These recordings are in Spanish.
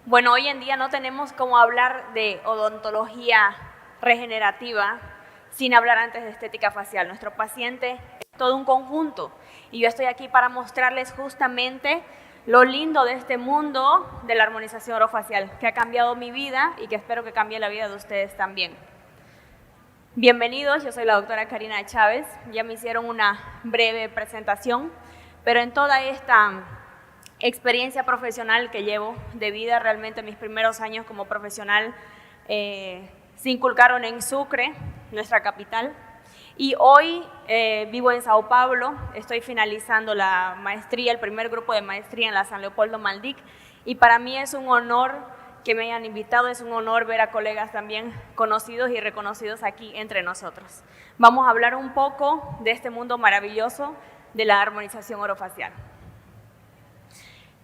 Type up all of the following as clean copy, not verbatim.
Bueno, hoy en día no tenemos cómo hablar de odontología regenerativa sin hablar antes de estética facial. Nuestro paciente es todo un conjunto y yo estoy aquí para mostrarles justamente lo lindo de este mundo de la armonización orofacial, que ha cambiado mi vida y que espero que cambie la vida de ustedes también. Bienvenidos, yo soy la doctora Karina Chávez. Ya me hicieron una breve presentación, pero en toda esta experiencia profesional que llevo de vida, realmente mis primeros años como profesional se inculcaron en Sucre, nuestra capital, y hoy vivo en Sao Paulo. Estoy finalizando la maestría, el primer grupo de maestría en la San Leopoldo Maldic, y para mí es un honor que me hayan invitado, es un honor ver a colegas también conocidos y reconocidos aquí entre nosotros. Vamos a hablar un poco de este mundo maravilloso de la armonización orofacial.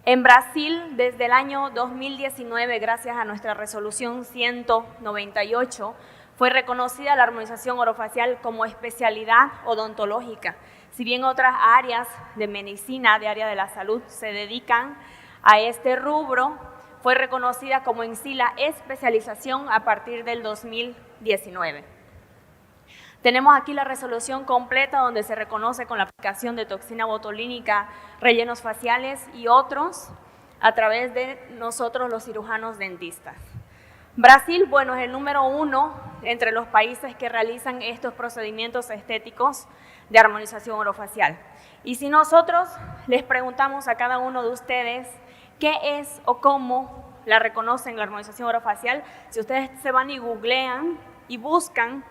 En Brasil, desde el año 2019, gracias a nuestra resolución 198, fue reconocida la armonización orofacial como especialidad odontológica. Si bien otras áreas de medicina, de área de la salud, se dedican a este rubro, fue reconocida como en sí la especialización a partir del 2019. Tenemos aquí la resolución completa donde se reconoce con la aplicación de toxina botulínica, rellenos faciales y otros a través de nosotros los cirujanos dentistas. Brasil, bueno, es el número 1 entre los países que realizan estos procedimientos estéticos de armonización orofacial. Y si nosotros les preguntamos a cada uno de ustedes qué es o cómo la reconocen la armonización orofacial, si ustedes se van y googlean y buscan,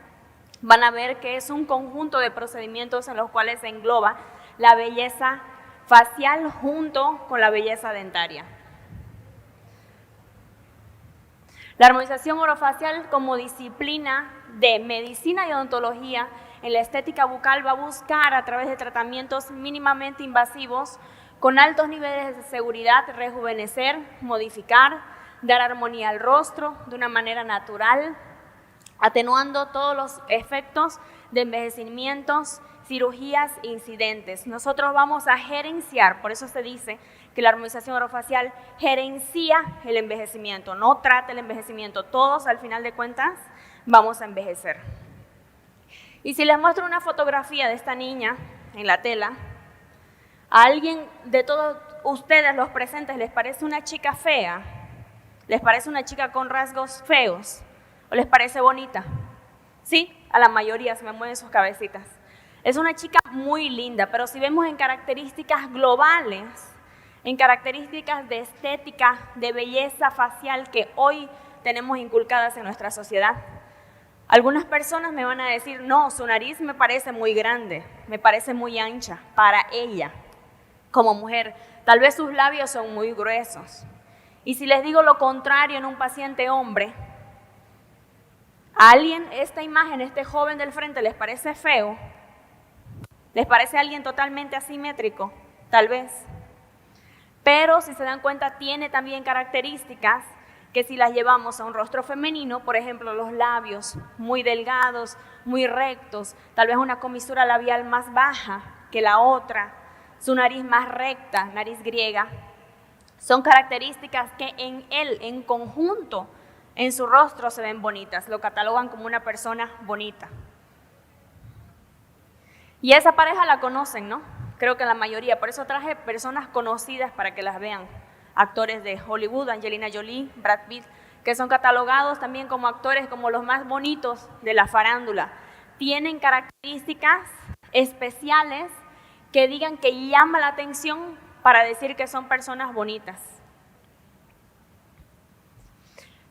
van a ver que es un conjunto de procedimientos en los cuales se engloba la belleza facial junto con la belleza dentaria. La armonización orofacial como disciplina de medicina y odontología en la estética bucal va a buscar a través de tratamientos mínimamente invasivos con altos niveles de seguridad rejuvenecer, modificar, dar armonía al rostro de una manera natural, atenuando todos los efectos de envejecimientos, cirugías e incidentes. Nosotros vamos a gerenciar, por eso se dice que la armonización orofacial gerencia el envejecimiento, no trata el envejecimiento. Todos, al final de cuentas, vamos a envejecer. Y si les muestro una fotografía de esta niña en la tela, ¿a alguien de todos ustedes, los presentes, les parece una chica fea? ¿Les parece una chica con rasgos feos? ¿O les parece bonita? Sí, a la mayoría se me mueven sus cabecitas. Es una chica muy linda, pero si vemos en características globales, en características de estética, de belleza facial que hoy tenemos inculcadas en nuestra sociedad, algunas personas me van a decir, no, su nariz me parece muy grande, me parece muy ancha para ella como mujer. Tal vez sus labios son muy gruesos. Y si les digo lo contrario en un paciente hombre, ¿a alguien esta imagen, este joven del frente, les parece feo? ¿Les parece alguien totalmente asimétrico? Tal vez. Pero si se dan cuenta, tiene también características que si las llevamos a un rostro femenino, por ejemplo, los labios muy delgados, muy rectos, tal vez una comisura labial más baja que la otra, su nariz más recta, nariz griega, son características que en él, en conjunto, en su rostro se ven bonitas, lo catalogan como una persona bonita. Y a esa pareja la conocen, ¿no? Creo que la mayoría, por eso traje personas conocidas para que las vean. Actores de Hollywood, Angelina Jolie, Brad Pitt, que son catalogados también como actores como los más bonitos de la farándula. Tienen características especiales que digan que llama la atención para decir que son personas bonitas.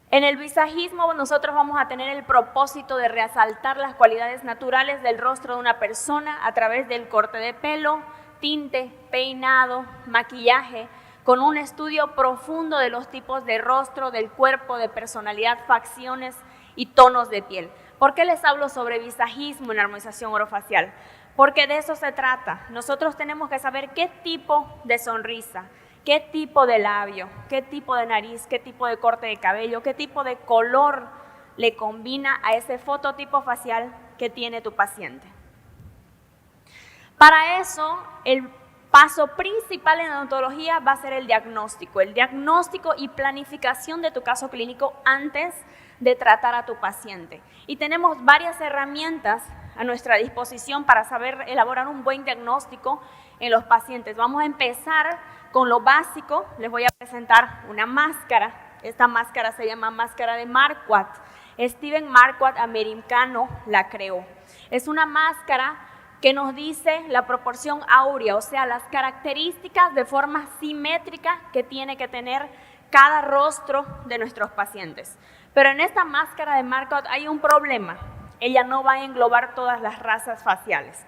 En el visajismo nosotros vamos a tener el propósito de resaltar las cualidades naturales del rostro de una persona a través del corte de pelo, tinte, peinado, maquillaje, con un estudio profundo de los tipos de rostro, del cuerpo, de personalidad, facciones y tonos de piel. ¿Por qué les hablo sobre visajismo en armonización orofacial? Porque de eso se trata. Nosotros tenemos que saber qué tipo de sonrisa, qué tipo de labio, qué tipo de nariz, qué tipo de corte de cabello, qué tipo de color le combina a ese fototipo facial que tiene tu paciente. Para eso, el paso principal en odontología va a ser el diagnóstico y planificación de tu caso clínico antes de tratar a tu paciente. Y tenemos varias herramientas a nuestra disposición para saber elaborar un buen diagnóstico en los pacientes. Vamos a empezar con lo básico. Les voy a presentar una máscara. Esta máscara se llama máscara de Marquardt. Steven Marquardt, americano, la creó. Es una máscara que nos dice la proporción áurea, o sea, las características de forma simétrica que tiene que tener cada rostro de nuestros pacientes. Pero en esta máscara de Marquardt hay un problema. Ella no va a englobar todas las razas faciales.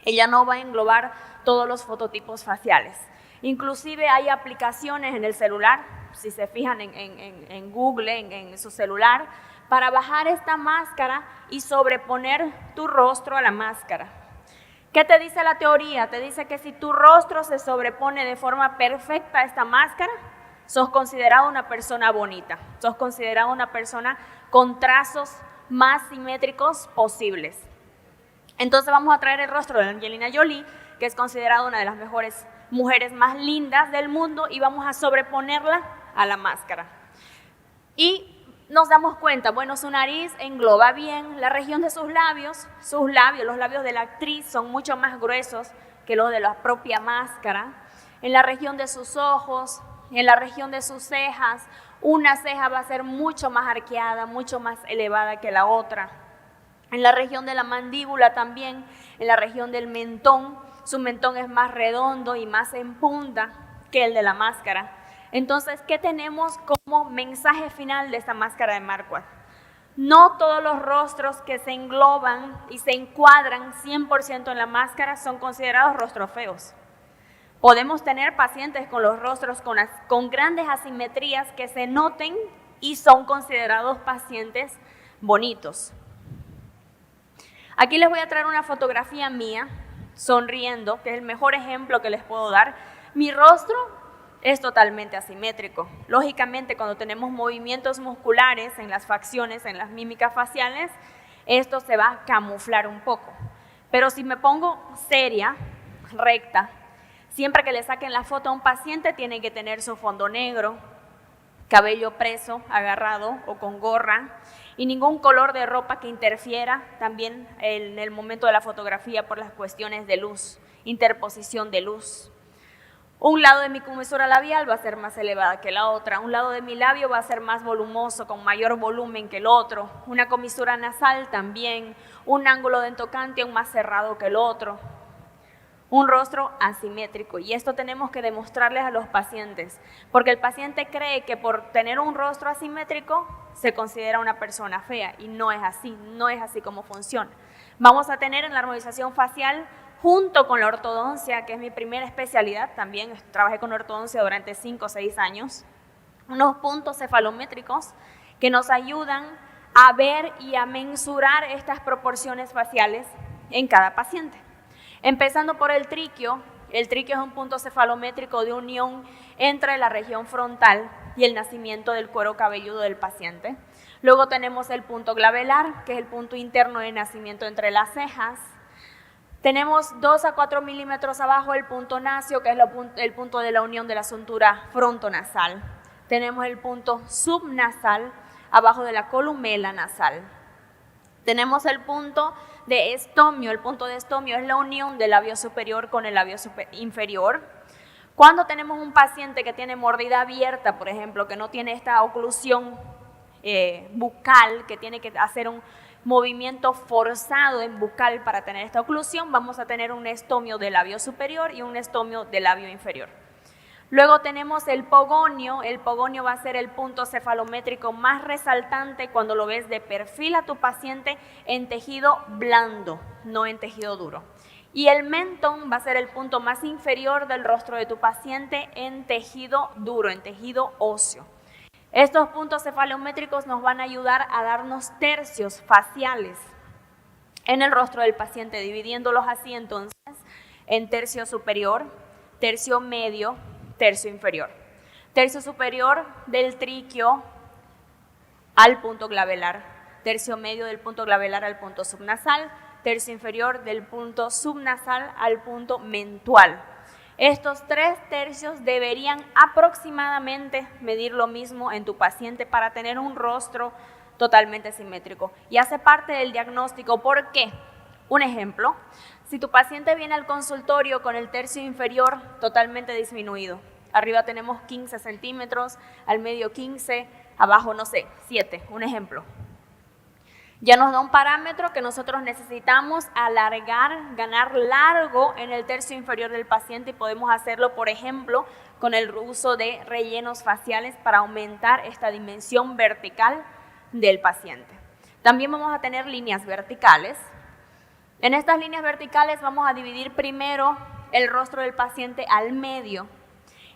Ella no va a englobar todos los fototipos faciales. Inclusive hay aplicaciones en el celular, si se fijan en Google, en su celular, para bajar esta máscara y sobreponer tu rostro a la máscara. ¿Qué te dice la teoría? Te dice que si tu rostro se sobrepone de forma perfecta a esta máscara, sos considerado una persona bonita, sos considerado una persona con trazos más simétricos posibles. Entonces vamos a traer el rostro de Angelina Jolie, que es considerada una de las mejores mujeres más lindas del mundo, y vamos a sobreponerla a la máscara. Y nos damos cuenta, bueno, su nariz engloba bien la región de sus labios, los labios de la actriz son mucho más gruesos que los de la propia máscara. En la región de sus ojos, en la región de sus cejas, una ceja va a ser mucho más arqueada, mucho más elevada que la otra. En la región de la mandíbula también, en la región del mentón, su mentón es más redondo y más en punta que el de la máscara. Entonces, ¿qué tenemos como mensaje final de esta máscara de Marquardt? No todos los rostros que se engloban y se encuadran 100% en la máscara son considerados rostros feos. Podemos tener pacientes con los rostros con grandes asimetrías que se noten y son considerados pacientes bonitos. Aquí les voy a traer una fotografía mía sonriendo, que es el mejor ejemplo que les puedo dar. Mi rostro es totalmente asimétrico. Lógicamente, cuando tenemos movimientos musculares en las facciones, en las mímicas faciales, esto se va a camuflar un poco. Pero si me pongo seria, recta, siempre que le saquen la foto a un paciente tiene que tener su fondo negro, cabello preso, agarrado o con gorra, y ningún color de ropa que interfiera también en el momento de la fotografía por las cuestiones de luz, interposición de luz. Un lado de mi comisura labial va a ser más elevada que la otra, un lado de mi labio va a ser más volumoso, con mayor volumen que el otro, una comisura nasal también, un ángulo dentocante más cerrado que el otro. Un rostro asimétrico, y esto tenemos que demostrarles a los pacientes, porque el paciente cree que por tener un rostro asimétrico se considera una persona fea, y no es así como funciona. Vamos a tener en la armonización facial, junto con la ortodoncia, que es mi primera especialidad, también trabajé con ortodoncia durante 5 o 6 años, unos puntos cefalométricos que nos ayudan a ver y a mensurar estas proporciones faciales en cada paciente. Empezando por el tríqueo es un punto cefalométrico de unión entre la región frontal y el nacimiento del cuero cabelludo del paciente. Luego tenemos el punto glabelar, que es el punto interno de nacimiento entre las cejas. Tenemos 2 a 4 milímetros abajo el punto nasio, que es el punto de la unión de la suntura frontonasal. Tenemos el punto subnasal, abajo de la columela nasal. Tenemos el punto de estomio. El punto de estomio es la unión del labio superior con el labio inferior. Cuando tenemos un paciente que tiene mordida abierta, por ejemplo, que no tiene esta oclusión bucal, que tiene que hacer un movimiento forzado en bucal para tener esta oclusión, vamos a tener un estomio del labio superior y un estomio del labio inferior. Luego tenemos el pogonio va a ser el punto cefalométrico más resaltante cuando lo ves de perfil a tu paciente en tejido blando, no en tejido duro. Y el mentón va a ser el punto más inferior del rostro de tu paciente en tejido duro, en tejido óseo. Estos puntos cefalométricos nos van a ayudar a darnos tercios faciales en el rostro del paciente, dividiéndolos así entonces en tercio superior, tercio medio, tercio inferior. Tercio superior del tríqueo al punto glabelar, tercio medio del punto glabelar al punto subnasal, tercio inferior del punto subnasal al punto mentual. Estos 3/3 deberían aproximadamente medir lo mismo en tu paciente para tener un rostro totalmente simétrico. Y hace parte del diagnóstico. ¿Por qué? Un ejemplo, si tu paciente viene al consultorio con el tercio inferior totalmente disminuido, arriba tenemos 15 centímetros, al medio 15, abajo no sé, 7, un ejemplo. Ya nos da un parámetro que nosotros necesitamos alargar, ganar largo en el tercio inferior del paciente y podemos hacerlo, por ejemplo, con el uso de rellenos faciales para aumentar esta dimensión vertical del paciente. También vamos a tener líneas verticales. En estas líneas verticales vamos a dividir primero el rostro del paciente al medio.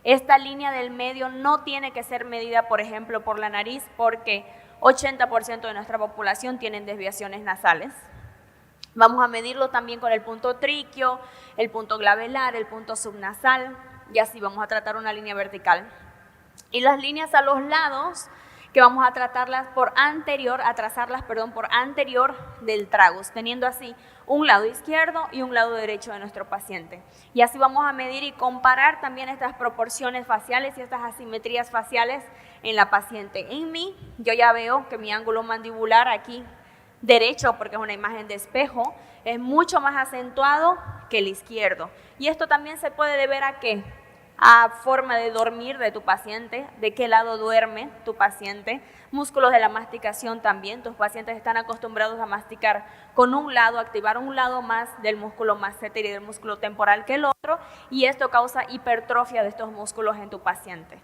Esta línea del medio no tiene que ser medida, por ejemplo, por la nariz, porque 80% de nuestra población tienen desviaciones nasales. Vamos a medirlo también con el punto tríqueo, el punto glabelar, el punto subnasal, y así vamos a tratar una línea vertical. Y las líneas a los lados, que vamos a trazarlas por anterior del tragus, teniendo así un lado izquierdo y un lado derecho de nuestro paciente. Y así vamos a medir y comparar también estas proporciones faciales y estas asimetrías faciales en la paciente. En mí, yo ya veo que mi ángulo mandibular aquí derecho, porque es una imagen de espejo, es mucho más acentuado que el izquierdo. Y esto también se puede deber a ¿qué? A forma de dormir de tu paciente, de qué lado duerme tu paciente, músculos de la masticación también. Tus pacientes están acostumbrados a masticar con un lado, activar un lado más del músculo masseter y del músculo temporal que el otro, y esto causa hipertrofia de estos músculos en tu paciente.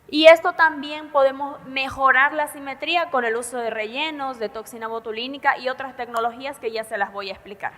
Y esto también podemos mejorar la simetría con el uso de rellenos, de toxina botulínica y otras tecnologías que ya se las voy a explicar.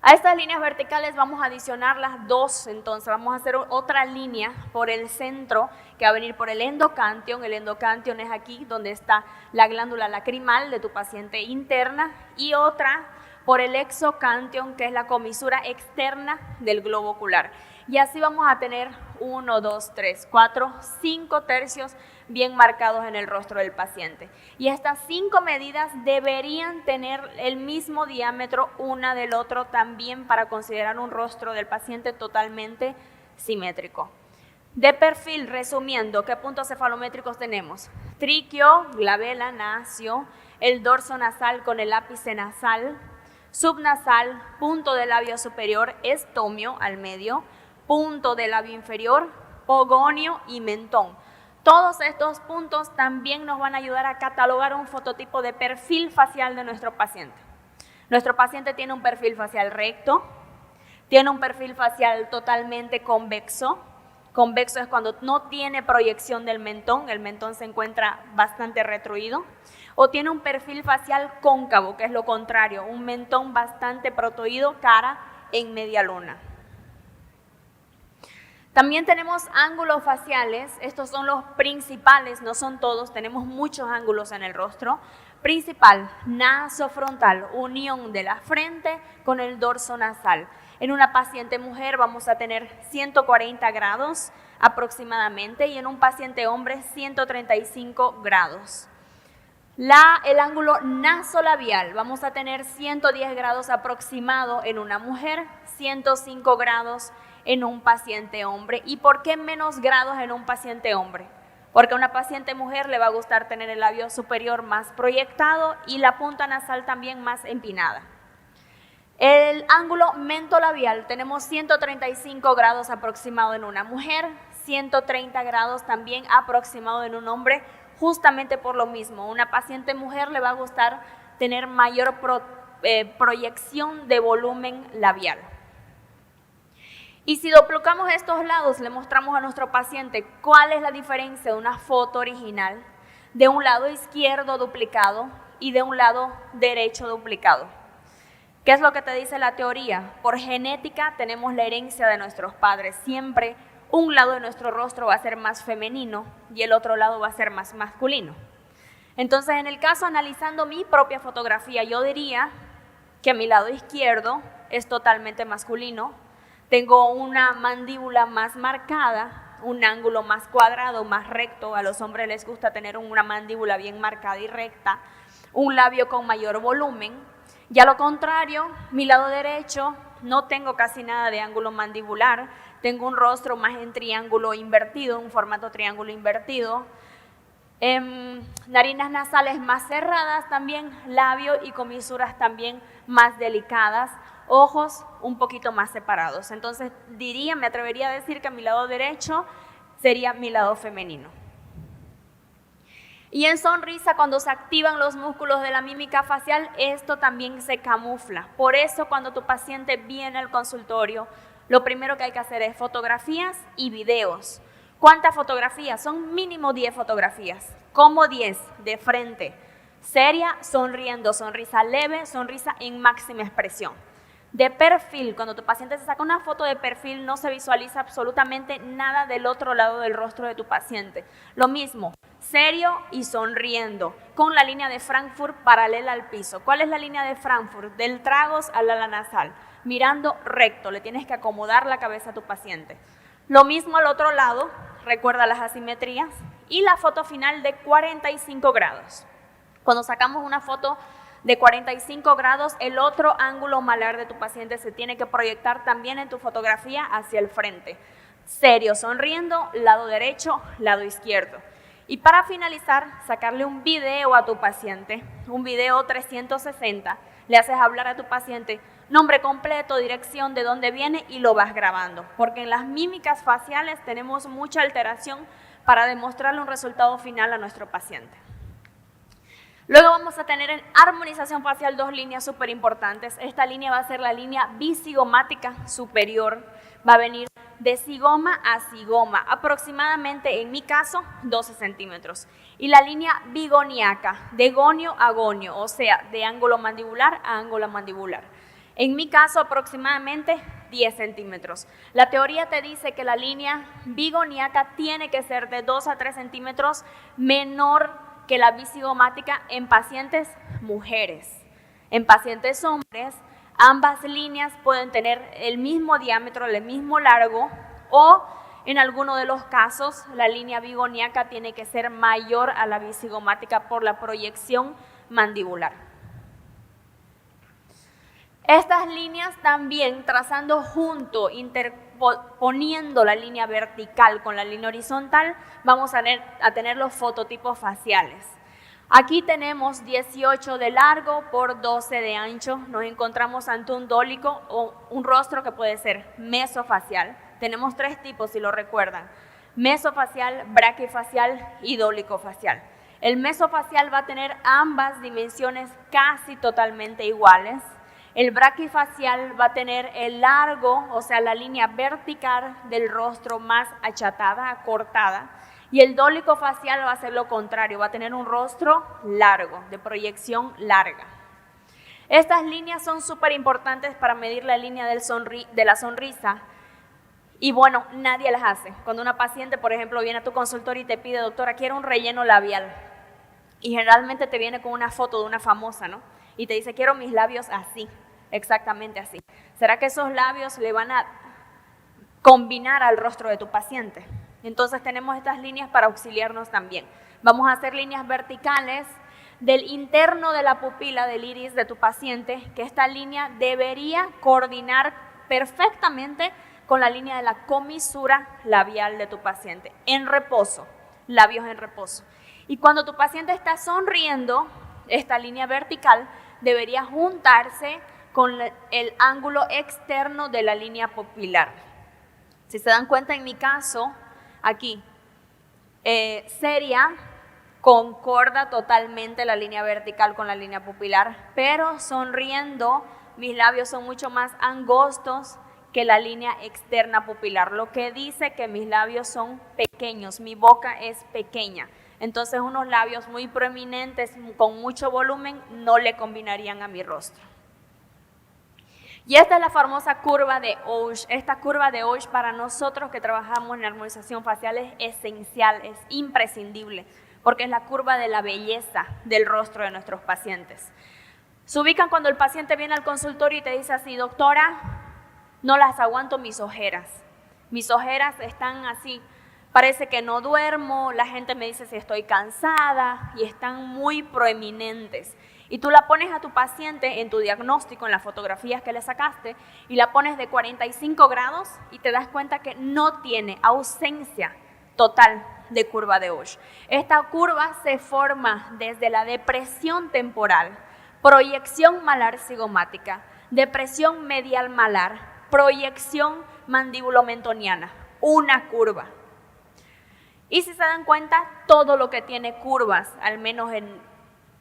A estas líneas verticales vamos a adicionar las dos, entonces vamos a hacer otra línea por el centro que va a venir por el endocantion. El endocantion es aquí donde está la glándula lacrimal de tu paciente interna, y otra por el exocantion, que es la comisura externa del globo ocular. Y así vamos a tener 1, 2, 3, 4, 5 tercios bien marcados en el rostro del paciente. Y estas 5 medidas deberían tener el mismo diámetro una del otro también para considerar un rostro del paciente totalmente simétrico. De perfil, resumiendo, ¿qué puntos cefalométricos tenemos? Tríqueo, glabela, nacio, el dorso nasal con el ápice nasal, subnasal, punto del labio superior, estomio al medio, punto del labio inferior, pogonio y mentón. Todos estos puntos también nos van a ayudar a catalogar un fototipo de perfil facial de nuestro paciente. Nuestro paciente tiene un perfil facial recto, tiene un perfil facial totalmente convexo. Convexo es cuando no tiene proyección del mentón, el mentón se encuentra bastante retruido, o tiene un perfil facial cóncavo, que es lo contrario, un mentón bastante protuido, cara en media luna. También tenemos ángulos faciales, estos son los principales, no son todos, tenemos muchos ángulos en el rostro. Principal, nasofrontal, unión de la frente con el dorso nasal. En una paciente mujer vamos a tener 140 grados aproximadamente, y en un paciente hombre 135 grados. El ángulo nasolabial vamos a tener 110 grados aproximado en una mujer, 105 grados en un paciente hombre. ¿Y por qué menos grados en un paciente hombre? Porque a una paciente mujer le va a gustar tener el labio superior más proyectado y la punta nasal también más empinada. El ángulo mentolabial tenemos 135 grados aproximado en una mujer, 130 grados también aproximado en un hombre, justamente por lo mismo. Una paciente mujer le va a gustar tener mayor proyección de volumen labial. Y si duplicamos estos lados, le mostramos a nuestro paciente cuál es la diferencia de una foto original, de un lado izquierdo duplicado y de un lado derecho duplicado. ¿Qué es lo que te dice la teoría? Por genética tenemos la herencia de nuestros padres. Siempre un lado de nuestro rostro va a ser más femenino y el otro lado va a ser más masculino. Entonces, en el caso, analizando mi propia fotografía, yo diría que mi lado izquierdo es totalmente masculino. Tengo una mandíbula más marcada, un ángulo más cuadrado, más recto. A los hombres les gusta tener una mandíbula bien marcada y recta, un labio con mayor volumen. Y a lo contrario, mi lado derecho no tengo casi nada de ángulo mandibular, tengo un rostro más en triángulo invertido, un formato triángulo invertido. Narinas nasales más cerradas también, labio y comisuras también más delicadas, ojos un poquito más separados. Entonces me atrevería a decir que mi lado derecho sería mi lado femenino. Y en sonrisa, cuando se activan los músculos de la mímica facial, esto también se camufla. Por eso, cuando tu paciente viene al consultorio, lo primero que hay que hacer es fotografías y videos. ¿Cuántas fotografías? Son mínimo 10 fotografías. ¿Cómo 10? De frente. Seria, sonriendo, sonrisa leve, sonrisa en máxima expresión. De perfil, cuando tu paciente se saca una foto de perfil, no se visualiza absolutamente nada del otro lado del rostro de tu paciente. Lo mismo, serio y sonriendo, con la línea de Frankfurt paralela al piso. ¿Cuál es la línea de Frankfurt? Del tragus al ala nasal. Mirando recto, le tienes que acomodar la cabeza a tu paciente. Lo mismo al otro lado, recuerda las asimetrías, y la foto final de 45 grados. Cuando sacamos una foto de 45 grados, el otro ángulo malar de tu paciente se tiene que proyectar también en tu fotografía hacia el frente. Serio, sonriendo, lado derecho, lado izquierdo. Y para finalizar, sacarle un video a tu paciente, un video 360, le haces hablar a tu paciente, nombre completo, dirección, de dónde viene y lo vas grabando. Porque en las mímicas faciales tenemos mucha alteración para demostrarle un resultado final a nuestro paciente. Luego vamos a tener en armonización facial 2 líneas súper importantes. Esta línea va a ser la línea bicigomática superior. Va a venir de zigoma a zigoma, aproximadamente, en mi caso, 12 centímetros. Y la línea bigoniaca, de gonio a gonio, o sea, de ángulo mandibular a ángulo mandibular. En mi caso, aproximadamente 10 centímetros. La teoría te dice que la línea bigoniaca tiene que ser de 2 a 3 centímetros menor que la bicigomática en pacientes mujeres. En pacientes hombres, ambas líneas pueden tener el mismo diámetro, el mismo largo, o en alguno de los casos la línea bigoniaca tiene que ser mayor a la bicigomática por la proyección mandibular. Estas líneas también, trazando junto, interponiendo la línea vertical con la línea horizontal, vamos a tener los fototipos faciales. Aquí tenemos 18 de largo por 12 de ancho. Nos encontramos ante un dólico o un rostro que puede ser mesofacial. Tenemos 3 tipos, si lo recuerdan: mesofacial, braquifacial y dólico facial. El mesofacial va a tener ambas dimensiones casi totalmente iguales. El braquifacial va a tener el largo, o sea, la línea vertical del rostro más achatada, acortada. Y el dólico facial va a ser lo contrario, va a tener un rostro largo, de proyección larga. Estas líneas son súper importantes para medir la línea de la sonrisa. Y bueno, nadie las hace. Cuando una paciente, por ejemplo, viene a tu consultorio y te pide, doctora, quiero un relleno labial. Y generalmente te viene con una foto de una famosa, ¿no? Y te dice, quiero mis labios así, exactamente así. ¿Será que esos labios le van a combinar al rostro de tu paciente? Entonces tenemos estas líneas para auxiliarnos también. Vamos a hacer líneas verticales del interno de la pupila del iris de tu paciente, que esta línea debería coordinar perfectamente con la línea de la comisura labial de tu paciente, en reposo, labios en reposo. Y cuando tu paciente está sonriendo, esta línea vertical debería juntarse con el ángulo externo de la línea pupilar. Si se dan cuenta, en mi caso, aquí, seria, concorda totalmente la línea vertical con la línea pupilar, pero sonriendo, mis labios son mucho más angostos que la línea externa pupilar, lo que dice que mis labios son pequeños, mi boca es pequeña. Entonces unos labios muy prominentes, con mucho volumen, no le combinarían a mi rostro. Y esta es la famosa curva de Osh. Esta curva de Osh para nosotros que trabajamos en armonización facial es esencial, es imprescindible, porque es la curva de la belleza del rostro de nuestros pacientes. Se ubican cuando el paciente viene al consultorio y te dice así, doctora, no las aguanto mis ojeras. Mis ojeras están así, parece que no duermo, la gente me dice si estoy cansada y están muy proeminentes. Y tú la pones a tu paciente en tu diagnóstico, en las fotografías que le sacaste, y la pones de 45 grados y te das cuenta que no tiene ausencia total de curva de Ush. Esta curva se forma desde la depresión temporal, proyección malar cigomática, depresión medial malar, proyección mandibulomentoniana, una curva. Y si se dan cuenta, todo lo que tiene curvas, al menos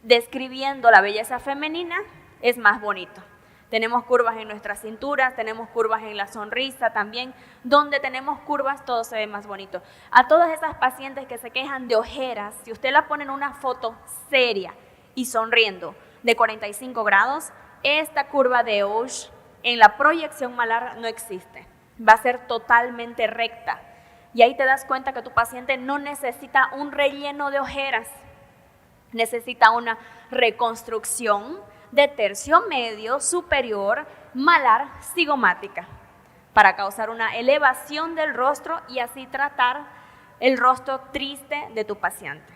describiendo la belleza femenina, es más bonito. Tenemos curvas en nuestras cinturas, tenemos curvas en la sonrisa también. Donde tenemos curvas, todo se ve más bonito. A todas esas pacientes que se quejan de ojeras, si usted la pone en una foto seria y sonriendo de 45 grados, esta curva de Ush en la proyección malar no existe. Va a ser totalmente recta. Y ahí te das cuenta que tu paciente no necesita un relleno de ojeras, necesita una reconstrucción de tercio medio superior malar cigomática para causar una elevación del rostro y así tratar el rostro triste de tu paciente.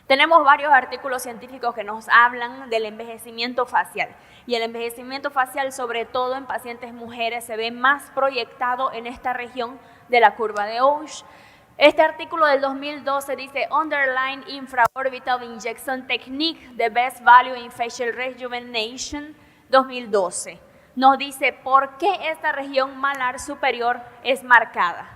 Tenemos varios artículos científicos que nos hablan del envejecimiento facial y el envejecimiento facial, sobre todo en pacientes mujeres, se ve más proyectado en esta región de la curva de Ush. Este artículo del 2012 dice Underline Infraorbital Injection Technique, the Best Value in Facial Rejuvenation 2012. Nos dice por qué esta región malar superior es marcada.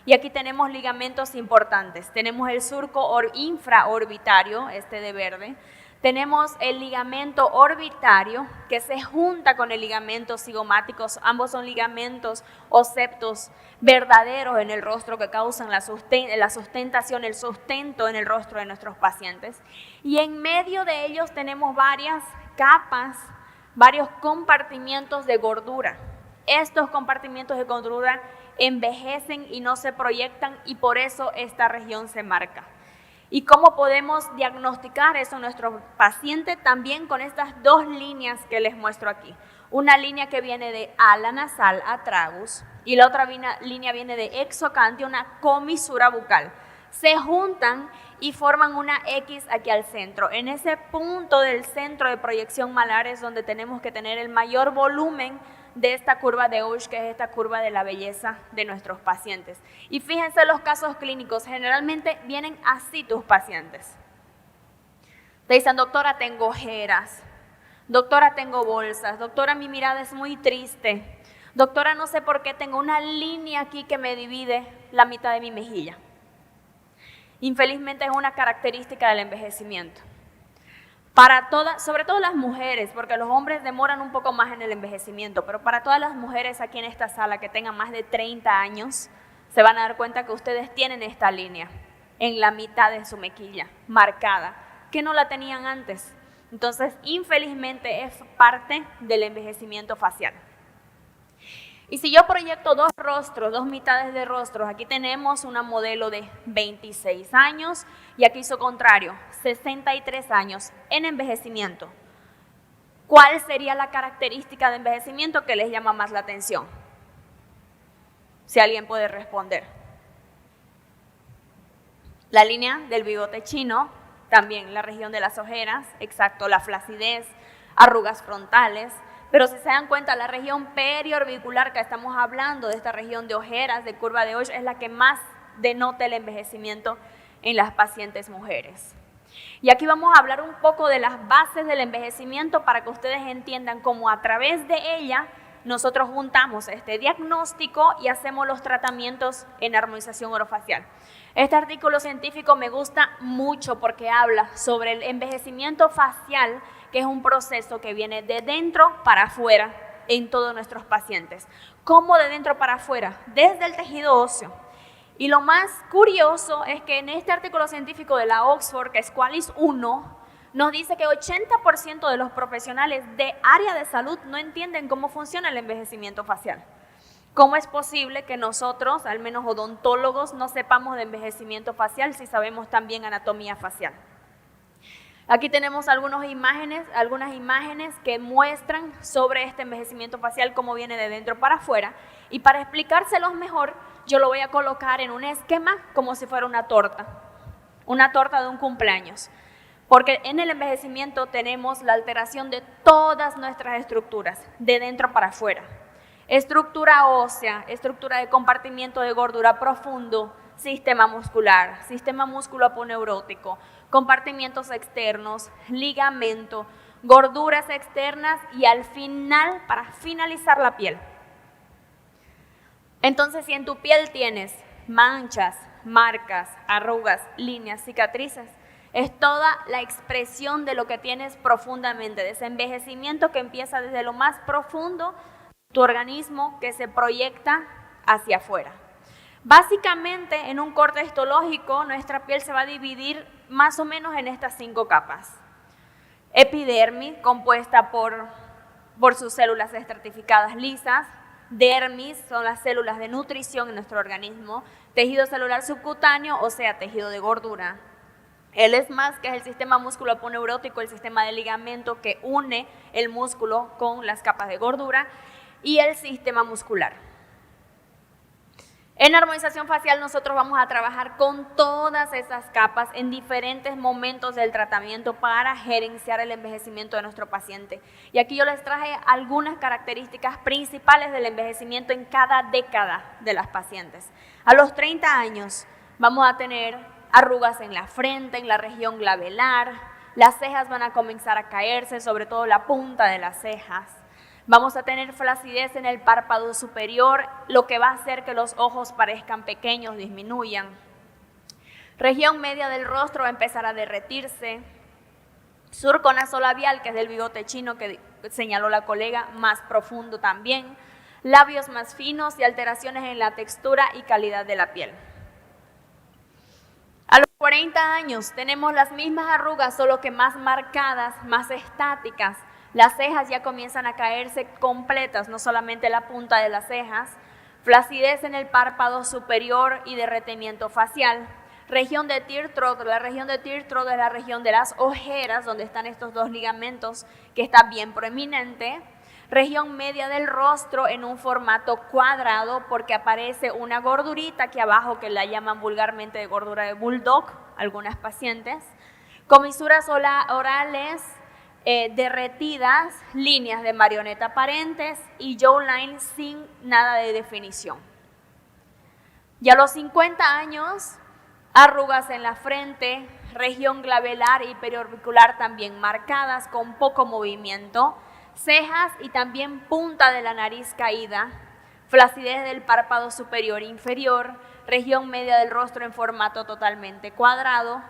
Y aquí tenemos ligamentos importantes. Tenemos el surco infraorbitario, este de verde. Tenemos el ligamento orbitario que se junta con el ligamento cigomático. Ambos son ligamentos o septos verdaderos en el rostro que causan la sustentación, el sustento en el rostro de nuestros pacientes. Y en medio de ellos tenemos varias capas, varios compartimientos de gordura. Estos compartimientos de gordura envejecen y no se proyectan y por eso esta región se marca. ¿Y cómo podemos diagnosticar eso en nuestro paciente? También con estas dos líneas que les muestro aquí. Una línea que viene de ala nasal a tragus y la otra línea viene de exocantio, una comisura bucal. Se juntan y forman una X aquí al centro. En ese punto del centro de proyección malar es donde tenemos que tener el mayor volumen de esta curva de Ush, que es esta curva de la belleza de nuestros pacientes. Y fíjense los casos clínicos, generalmente vienen así tus pacientes. Te dicen, doctora, tengo ojeras, doctora, tengo bolsas, doctora, mi mirada es muy triste, doctora, no sé por qué tengo una línea aquí que me divide la mitad de mi mejilla. Infelizmente es una característica del envejecimiento. Para todas, sobre todo las mujeres, porque los hombres demoran un poco más en el envejecimiento, pero para todas las mujeres aquí en esta sala que tengan más de 30 años, se van a dar cuenta que ustedes tienen esta línea en la mitad de su mejilla, marcada, que no la tenían antes. Entonces, infelizmente es parte del envejecimiento facial. Y si yo proyecto dos rostros, dos mitades de rostros, aquí tenemos una modelo de 26 años y aquí su contrario, 63 años en envejecimiento. ¿Cuál sería la característica de envejecimiento que les llama más la atención? Si alguien puede responder. La línea del bigote chino, también la región de las ojeras, exacto, la flacidez, arrugas frontales. Pero si se dan cuenta, la región periorbicular que estamos hablando, de esta región de ojeras, de curva de Ush, es la que más denota el envejecimiento en las pacientes mujeres. Y aquí vamos a hablar un poco de las bases del envejecimiento para que ustedes entiendan cómo a través de ella nosotros juntamos este diagnóstico y hacemos los tratamientos en armonización orofacial. Este artículo científico me gusta mucho porque habla sobre el envejecimiento facial, que es un proceso que viene de dentro para afuera en todos nuestros pacientes. ¿Cómo de dentro para afuera? Desde el tejido óseo. Y lo más curioso es que en este artículo científico de la Oxford, que es Qualis 1, nos dice que 80% de los profesionales de área de salud no entienden cómo funciona el envejecimiento facial. ¿Cómo es posible que nosotros, al menos odontólogos, no sepamos de envejecimiento facial si sabemos también anatomía facial? Aquí tenemos algunas imágenes que muestran sobre este envejecimiento facial, cómo viene de dentro para afuera. Y para explicárselos mejor, yo lo voy a colocar en un esquema como si fuera una torta de un cumpleaños. porque en el envejecimiento tenemos la alteración de todas nuestras estructuras, de dentro para afuera. Estructura ósea, estructura de compartimiento de gordura profundo, sistema muscular, sistema musculoaponeurótico, compartimientos externos, ligamento, gorduras externas y al final, para finalizar, la piel. Entonces, si en tu piel tienes manchas, marcas, arrugas, líneas, cicatrices, es toda la expresión de lo que tienes profundamente, de ese envejecimiento que empieza desde lo más profundo de tu organismo, que se proyecta hacia afuera. Básicamente, en un corte histológico, nuestra piel se va a dividir más o menos en estas 5 capas. Epidermis, compuesta por sus células estratificadas lisas. Dermis, son las células de nutrición en nuestro organismo. Tejido celular subcutáneo, o sea, tejido de gordura. El esmas, que es el sistema musculoaponeurótico, el sistema de ligamento que une el músculo con las capas de gordura. Y el sistema muscular. En armonización facial nosotros vamos a trabajar con todas esas capas en diferentes momentos del tratamiento para gerenciar el envejecimiento de nuestro paciente. Y aquí yo les traje algunas características principales del envejecimiento en cada década de las pacientes. A los 30 años vamos a tener arrugas en la frente, en la región glabelar, las cejas van a comenzar a caerse, sobre todo la punta de las cejas. Vamos a tener flacidez en el párpado superior, lo que va a hacer que los ojos parezcan pequeños, disminuyan. Región media del rostro va a empezar a derretirse. Surco nasolabial, que es del bigote chino que señaló la colega, más profundo también. Labios más finos y alteraciones en la textura y calidad de la piel. A los 40 años tenemos las mismas arrugas, solo que más marcadas, más estáticas. Las cejas ya comienzan a caerse completas, no solamente la punta de las cejas. Flacidez en el párpado superior y derretimiento facial. Región de tear trough, la región de tear trough es la región de las ojeras, donde están estos 2 ligamentos, que está bien proeminente. Región media del rostro en un formato cuadrado, porque aparece una gordurita aquí abajo, que la llaman vulgarmente de gordura de bulldog, algunas pacientes. Comisuras orales, derretidas, líneas de marioneta aparentes y jawline sin nada de definición. Y a los 50 años, arrugas en la frente, región glabelar y periorbicular también marcadas con poco movimiento, cejas y también punta de la nariz caída, flacidez del párpado superior e inferior, región media del rostro en formato totalmente cuadrado,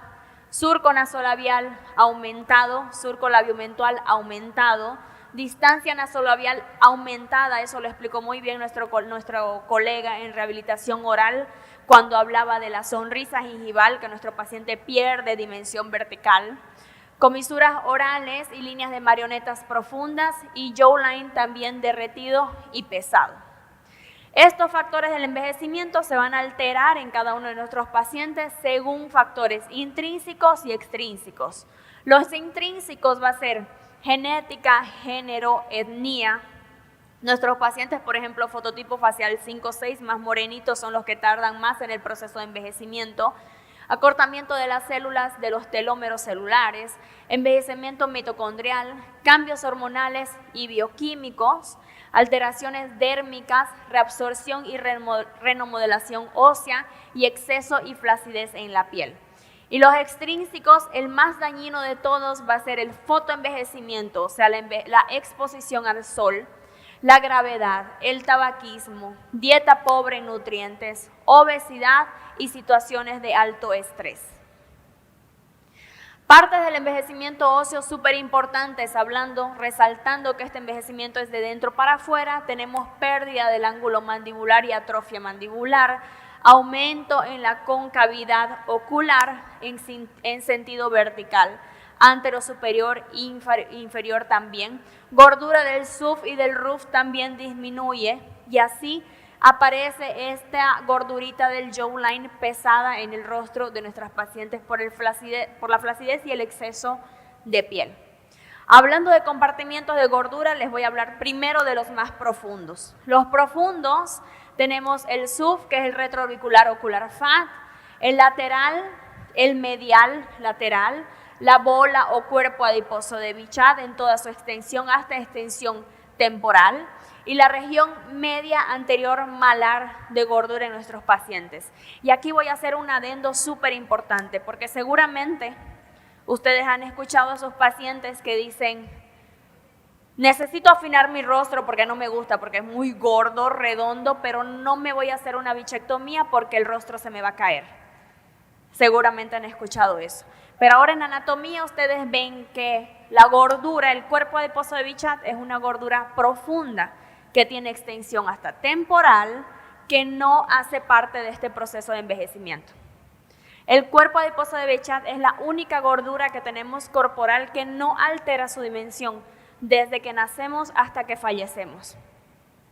surco nasolabial aumentado, surco labiomental aumentado, distancia nasolabial aumentada, eso lo explicó muy bien nuestro colega en rehabilitación oral cuando hablaba de la sonrisa gingival, que nuestro paciente pierde dimensión vertical, comisuras orales y líneas de marionetas profundas y jawline también derretido y pesado. Estos factores del envejecimiento se van a alterar en cada uno de nuestros pacientes según factores intrínsecos y extrínsecos. Los intrínsecos va a ser genética, género, etnia. Nuestros pacientes, por ejemplo, fototipo facial 5-6, más morenitos, son los que tardan más en el proceso de envejecimiento. Acortamiento de las células de los telómeros celulares, envejecimiento mitocondrial, cambios hormonales y bioquímicos, alteraciones dérmicas, reabsorción y renomodelación ósea y exceso y flacidez en la piel. Y los extrínsecos, el más dañino de todos va a ser el fotoenvejecimiento, o sea, la exposición al sol, la gravedad, el tabaquismo, dieta pobre en nutrientes, obesidad y situaciones de alto estrés. Partes del envejecimiento óseo súper importantes, resaltando que este envejecimiento es de dentro para afuera. Tenemos pérdida del ángulo mandibular y atrofia mandibular, aumento en la concavidad ocular en sentido vertical, antero superior e inferior también. Gordura del SUF y del RUF también disminuye y así aparece esta gordurita del jawline pesada en el rostro de nuestras pacientes por la flacidez y el exceso de piel. Hablando de compartimientos de gordura, les voy a hablar primero de los más profundos. Los profundos tenemos el SUF, que es el retroauricular ocular fat, el lateral, el medial lateral, la bola o cuerpo adiposo de Bichat en toda su extensión hasta extensión temporal y la región media anterior malar de gordura en nuestros pacientes. Y aquí voy a hacer un adendo súper importante porque seguramente ustedes han escuchado a sus pacientes que dicen: necesito afinar mi rostro porque no me gusta, porque es muy gordo, redondo, pero no me voy a hacer una bichectomía porque el rostro se me va a caer. Seguramente han escuchado eso. Pero ahora en anatomía ustedes ven que la gordura, el cuerpo adiposo de Bichat es una gordura profunda que tiene extensión hasta temporal, que no hace parte de este proceso de envejecimiento. El cuerpo adiposo de Bichat es la única gordura que tenemos corporal que no altera su dimensión desde que nacemos hasta que fallecemos.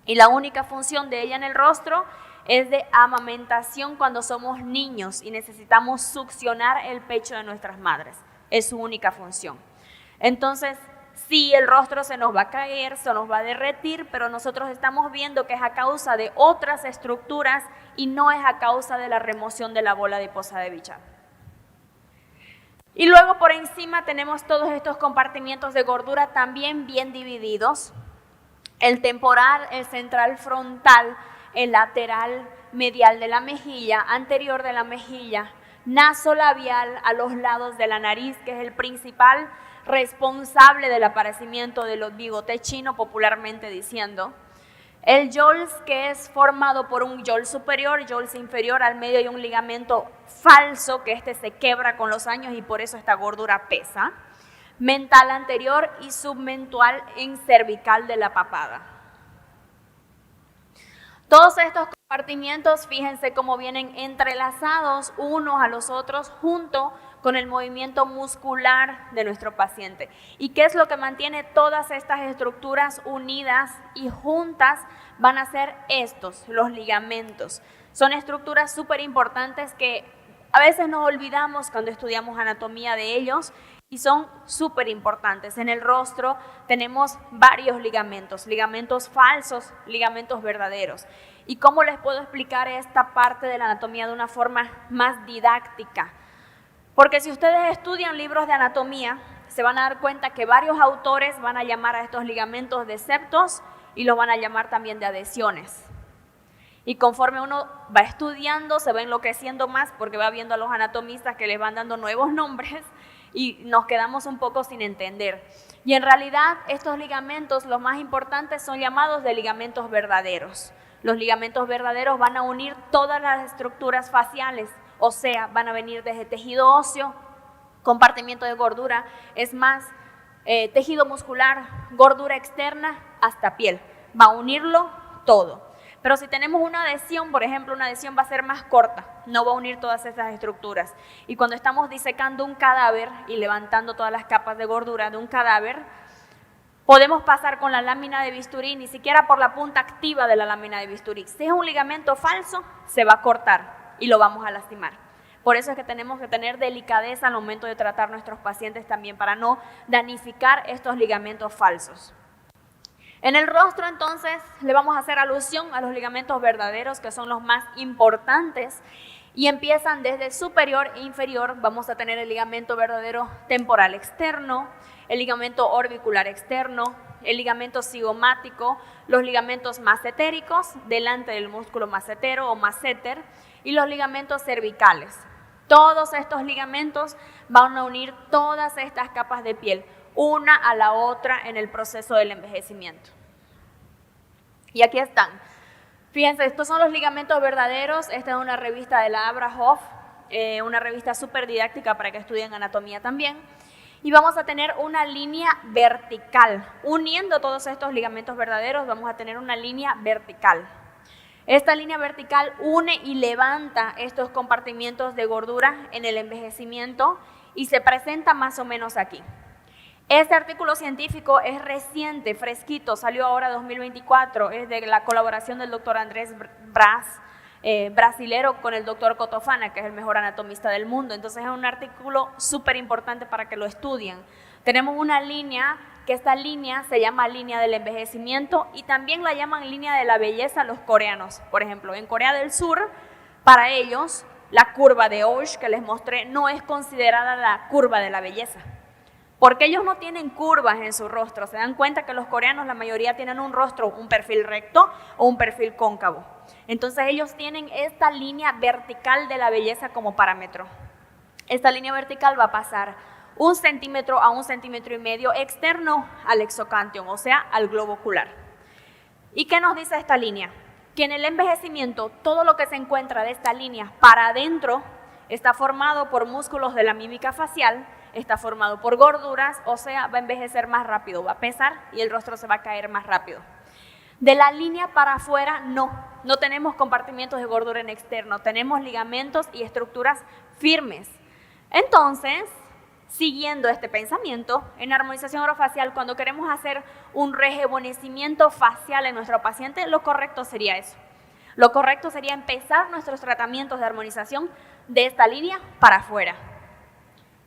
Y la única función de ella en el rostro es de amamentación cuando somos niños y necesitamos succionar el pecho de nuestras madres. Es su única función. Entonces, sí, el rostro se nos va a caer, se nos va a derretir, pero nosotros estamos viendo que es a causa de otras estructuras y no es a causa de la remoción de la bola adiposa de Bichat. Y luego por encima tenemos todos estos compartimientos de gordura también bien divididos. El temporal, el central frontal, el lateral medial de la mejilla, anterior de la mejilla, nasolabial a los lados de la nariz, que es el principal responsable del aparecimiento del bigote chino, popularmente diciendo. El Jols, que es formado por un Jols superior, Jols inferior, al medio hay un ligamento falso, que este se quebra con los años y por eso esta gordura pesa. Mental anterior y submental en cervical de la papada. Todos estos compartimientos, fíjense cómo vienen entrelazados unos a los otros junto con el movimiento muscular de nuestro paciente. ¿Y qué es lo que mantiene todas estas estructuras unidas y juntas? Van a ser estos, los ligamentos. Son estructuras súper importantes que a veces nos olvidamos cuando estudiamos anatomía de ellos y son súper importantes. En el rostro tenemos varios ligamentos, ligamentos falsos, ligamentos verdaderos. ¿Y cómo les puedo explicar esta parte de la anatomía de una forma más didáctica? Porque si ustedes estudian libros de anatomía, se van a dar cuenta que varios autores van a llamar a estos ligamentos de septos y los van a llamar también de adhesiones. Y conforme uno va estudiando, se va enloqueciendo más porque va viendo a los anatomistas que les van dando nuevos nombres y nos quedamos un poco sin entender. Y en realidad estos ligamentos, los más importantes, son llamados de ligamentos verdaderos. Los ligamentos verdaderos van a unir todas las estructuras faciales, o sea, van a venir desde tejido óseo, compartimiento de gordura, es más, tejido muscular, gordura externa, hasta piel. Va a unirlo todo. Pero si tenemos una adhesión, por ejemplo, una adhesión va a ser más corta, no va a unir todas esas estructuras. Y cuando estamos disecando un cadáver y levantando todas las capas de gordura de un cadáver, podemos pasar con la lámina de bisturí, ni siquiera por la punta activa de la lámina de bisturí. Si es un ligamento falso, se va a cortar y lo vamos a lastimar. Por eso es que tenemos que tener delicadeza al momento de tratar a nuestros pacientes también, para no danificar estos ligamentos falsos. En el rostro, entonces, le vamos a hacer alusión a los ligamentos verdaderos, que son los más importantes, y empiezan desde superior e inferior. Vamos a tener el ligamento verdadero temporal externo, el ligamento orbicular externo, el ligamento cigomático, los ligamentos macetéricos, delante del músculo macetero o masseter, y los ligamentos cervicales. Todos estos ligamentos van a unir todas estas capas de piel, una a la otra en el proceso del envejecimiento. Y aquí están. Fíjense, estos son los ligamentos verdaderos. Esta es una revista de la Abrahoff, una revista súper didáctica para que estudien anatomía también. Y vamos a tener una línea vertical. Uniendo todos estos ligamentos verdaderos, vamos a tener una línea vertical. Esta línea vertical une y levanta estos compartimientos de gordura en el envejecimiento y se presenta más o menos aquí. Este artículo científico es reciente, fresquito, salió ahora 2024, es de la colaboración del doctor Andrés Braz, brasilero, con el doctor Cotofana, que es el mejor anatomista del mundo. Entonces es un artículo súper importante para que lo estudien. Tenemos una línea, que esta línea se llama línea del envejecimiento y también la llaman línea de la belleza los coreanos. Por ejemplo, en Corea del Sur, para ellos, la curva de Osh que les mostré no es considerada la curva de la belleza, porque ellos no tienen curvas en su rostro. Se dan cuenta que los coreanos, la mayoría tienen un rostro, un perfil recto o un perfil cóncavo. Entonces ellos tienen esta línea vertical de la belleza como parámetro. Esta línea vertical va a pasar 1 centímetro a 1,5 centímetros externo al exocanteum, o sea, al globo ocular. ¿Y qué nos dice esta línea? Que en el envejecimiento todo lo que se encuentra de esta línea para adentro está formado por músculos de la mímica facial, está formado por gorduras, o sea, va a envejecer más rápido, va a pesar y el rostro se va a caer más rápido. De la línea para afuera no tenemos compartimientos de gordura en externo, tenemos ligamentos y estructuras firmes. Entonces, siguiendo este pensamiento, en armonización orofacial, cuando queremos hacer un rejuvenecimiento facial en nuestro paciente, lo correcto sería eso. Lo correcto sería empezar nuestros tratamientos de armonización de esta línea para afuera.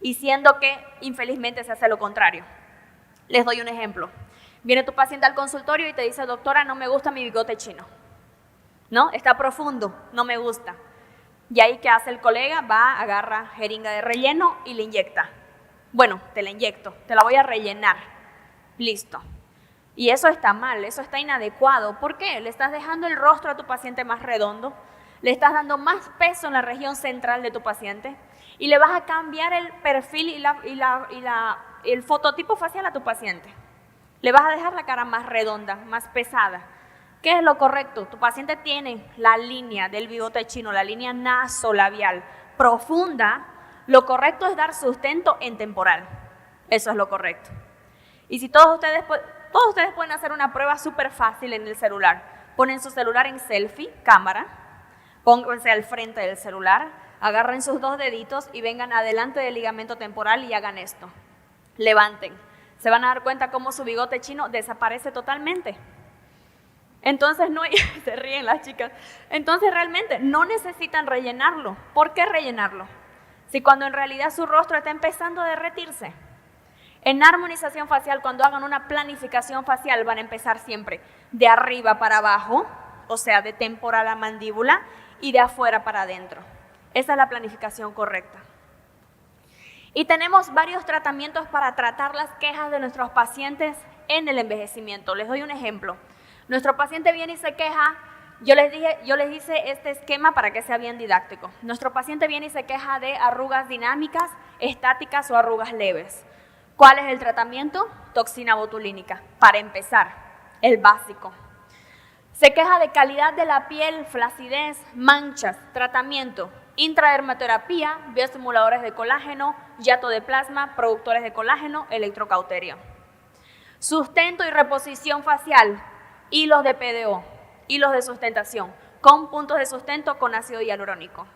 Y siendo que infelizmente se hace lo contrario. Les doy un ejemplo. Viene tu paciente al consultorio y te dice, doctora, no me gusta mi bigote chino. ¿No? Está profundo, no me gusta. Y ahí, ¿qué hace el colega? Va, agarra jeringa de relleno y le inyecta. Bueno, te la inyecto, te la voy a rellenar. Listo. Y eso está mal, eso está inadecuado. ¿Por qué? Le estás dejando el rostro a tu paciente más redondo, le estás dando más peso en la región central de tu paciente y le vas a cambiar el perfil y el fototipo facial a tu paciente. Le vas a dejar la cara más redonda, más pesada. ¿Qué es lo correcto? Tu paciente tiene la línea del bigote chino, la línea nasolabial profunda. Lo correcto es dar sustento en temporal. Eso es lo correcto. Y si todos ustedes pueden hacer una prueba súper fácil en el celular. Ponen su celular en selfie, cámara, pónganse al frente del celular, agarren sus 2 deditos y vengan adelante del ligamento temporal y hagan esto. Levanten. Se van a dar cuenta cómo su bigote chino desaparece totalmente. Entonces, se ríen las chicas. Entonces, realmente no necesitan rellenarlo. ¿Por qué rellenarlo? Si cuando en realidad su rostro está empezando a derretirse. En armonización facial, cuando hagan una planificación facial, van a empezar siempre de arriba para abajo, o sea, de temporal a mandíbula, y de afuera para adentro. Esa es la planificación correcta. Y tenemos varios tratamientos para tratar las quejas de nuestros pacientes en el envejecimiento. Les doy un ejemplo. Nuestro paciente viene y se queja. Yo les hice este esquema para que sea bien didáctico. Nuestro paciente viene y se queja de arrugas dinámicas, estáticas o arrugas leves. ¿Cuál es el tratamiento? Toxina botulínica. Para empezar, el básico. Se queja de calidad de la piel, flacidez, manchas, tratamiento, intradermoterapia, bioestimuladores de colágeno, yato de plasma, productores de colágeno, electrocauterio. Sustento y reposición facial, hilos de PDO, hilos de sustentación, con puntos de sustento con ácido hialurónico.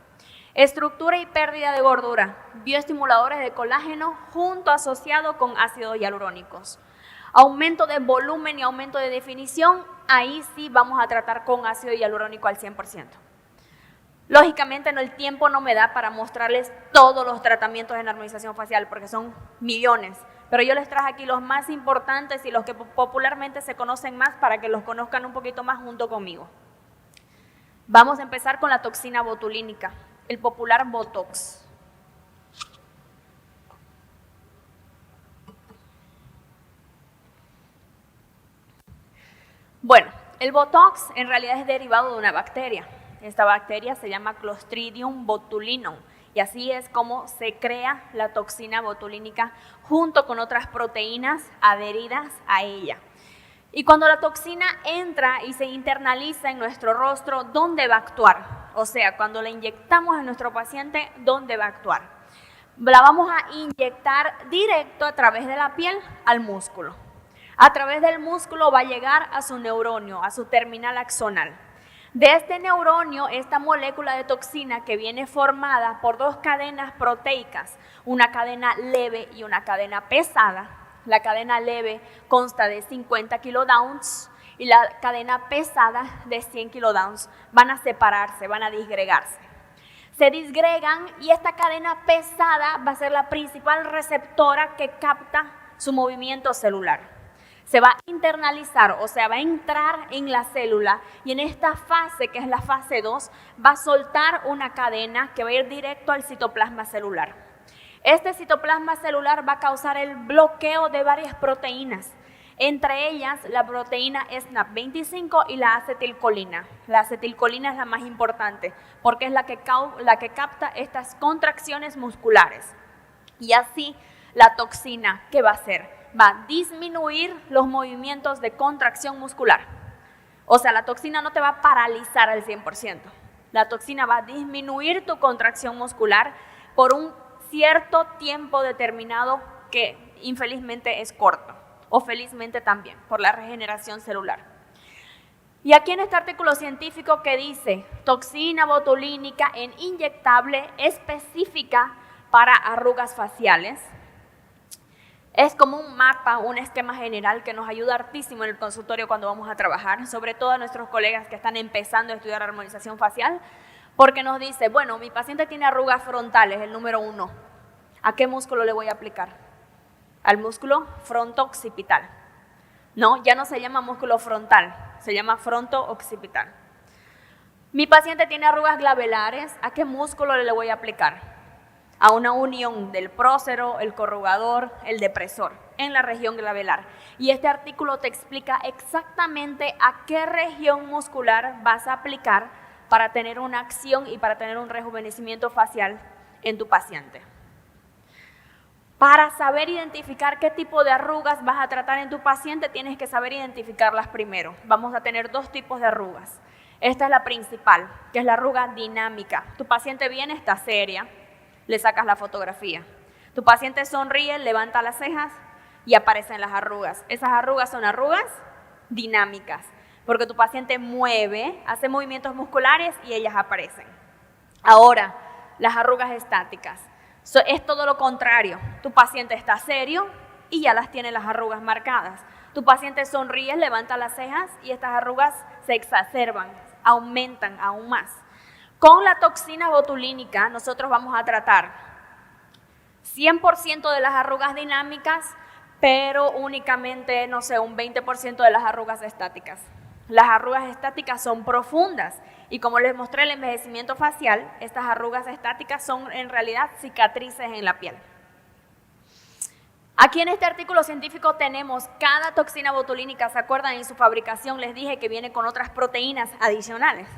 Estructura y pérdida de gordura, bioestimuladores de colágeno junto asociado con ácidos hialurónicos. Aumento de volumen y aumento de definición, ahí sí vamos a tratar con ácido hialurónico al 100%. Lógicamente el tiempo no me da para mostrarles todos los tratamientos en armonización facial porque son millones, pero yo les traje aquí los más importantes y los que popularmente se conocen más para que los conozcan un poquito más junto conmigo. Vamos a empezar con la toxina botulínica, el popular Botox. Bueno, el Botox en realidad es derivado de una bacteria. Esta bacteria se llama Clostridium botulinum y así es como se crea la toxina botulínica junto con otras proteínas adheridas a ella. Y cuando la toxina entra y se internaliza en nuestro rostro, ¿dónde va a actuar? O sea, cuando la inyectamos en nuestro paciente, ¿dónde va a actuar? La vamos a inyectar directo a través de la piel al músculo. A través del músculo va a llegar a su neuronio, a su terminal axonal. De este neuronio, esta molécula de toxina que viene formada por 2 cadenas proteicas, una cadena leve y una cadena pesada. La cadena leve consta de 50 kilodowns y la cadena pesada de 100 kilodowns. Van a separarse, van a disgregarse. Se disgregan y esta cadena pesada va a ser la principal receptora que capta su movimiento celular. se va a internalizar, o sea, va a entrar en la célula y en esta fase, que es la fase 2, va a soltar una cadena que va a ir directo al citoplasma celular. Este citoplasma celular va a causar el bloqueo de varias proteínas, entre ellas la proteína SNAP25 y la acetilcolina. La acetilcolina es la más importante porque es la que capta estas contracciones musculares. Y así la toxina, ¿qué va a hacer? Va a disminuir los movimientos de contracción muscular. O sea, la toxina no te va a paralizar al 100%. La toxina va a disminuir tu contracción muscular por un cierto tiempo determinado que infelizmente es corto, o felizmente también, por la regeneración celular. Y aquí en este artículo científico que dice toxina botulínica en inyectable específica para arrugas faciales, es como un mapa, un esquema general que nos ayuda hartísimo en el consultorio cuando vamos a trabajar, sobre todo a nuestros colegas que están empezando a estudiar armonización facial, porque nos dice, bueno, mi paciente tiene arrugas frontales, el número 1. ¿A qué músculo le voy a aplicar? Al músculo fronto-occipital. No, ya no se llama músculo frontal, se llama fronto-occipital. Mi paciente tiene arrugas glabelares, ¿a qué músculo le voy a aplicar? A una unión del prócero, el corrugador, el depresor, en la región glabelar. Y este artículo te explica exactamente a qué región muscular vas a aplicar para tener una acción y para tener un rejuvenecimiento facial en tu paciente. Para saber identificar qué tipo de arrugas vas a tratar en tu paciente, tienes que saber identificarlas primero. Vamos a tener 2 tipos de arrugas. Esta es la principal, que es la arruga dinámica. Tu paciente viene, está seria, le sacas la fotografía. Tu paciente sonríe, levanta las cejas y aparecen las arrugas. Esas arrugas son arrugas dinámicas, porque tu paciente mueve, hace movimientos musculares y ellas aparecen. Ahora, las arrugas estáticas. Es todo lo contrario. Tu paciente está serio y ya las tiene las arrugas marcadas. Tu paciente sonríe, levanta las cejas y estas arrugas se exacerban, aumentan aún más. Con la toxina botulínica nosotros vamos a tratar 100% de las arrugas dinámicas, pero únicamente, no sé, un 20% de las arrugas estáticas. Las arrugas estáticas son profundas y como les mostré el envejecimiento facial, estas arrugas estáticas son en realidad cicatrices en la piel. Aquí en este artículo científico tenemos cada toxina botulínica, ¿se acuerdan? En su fabricación les dije que viene con otras proteínas adicionales.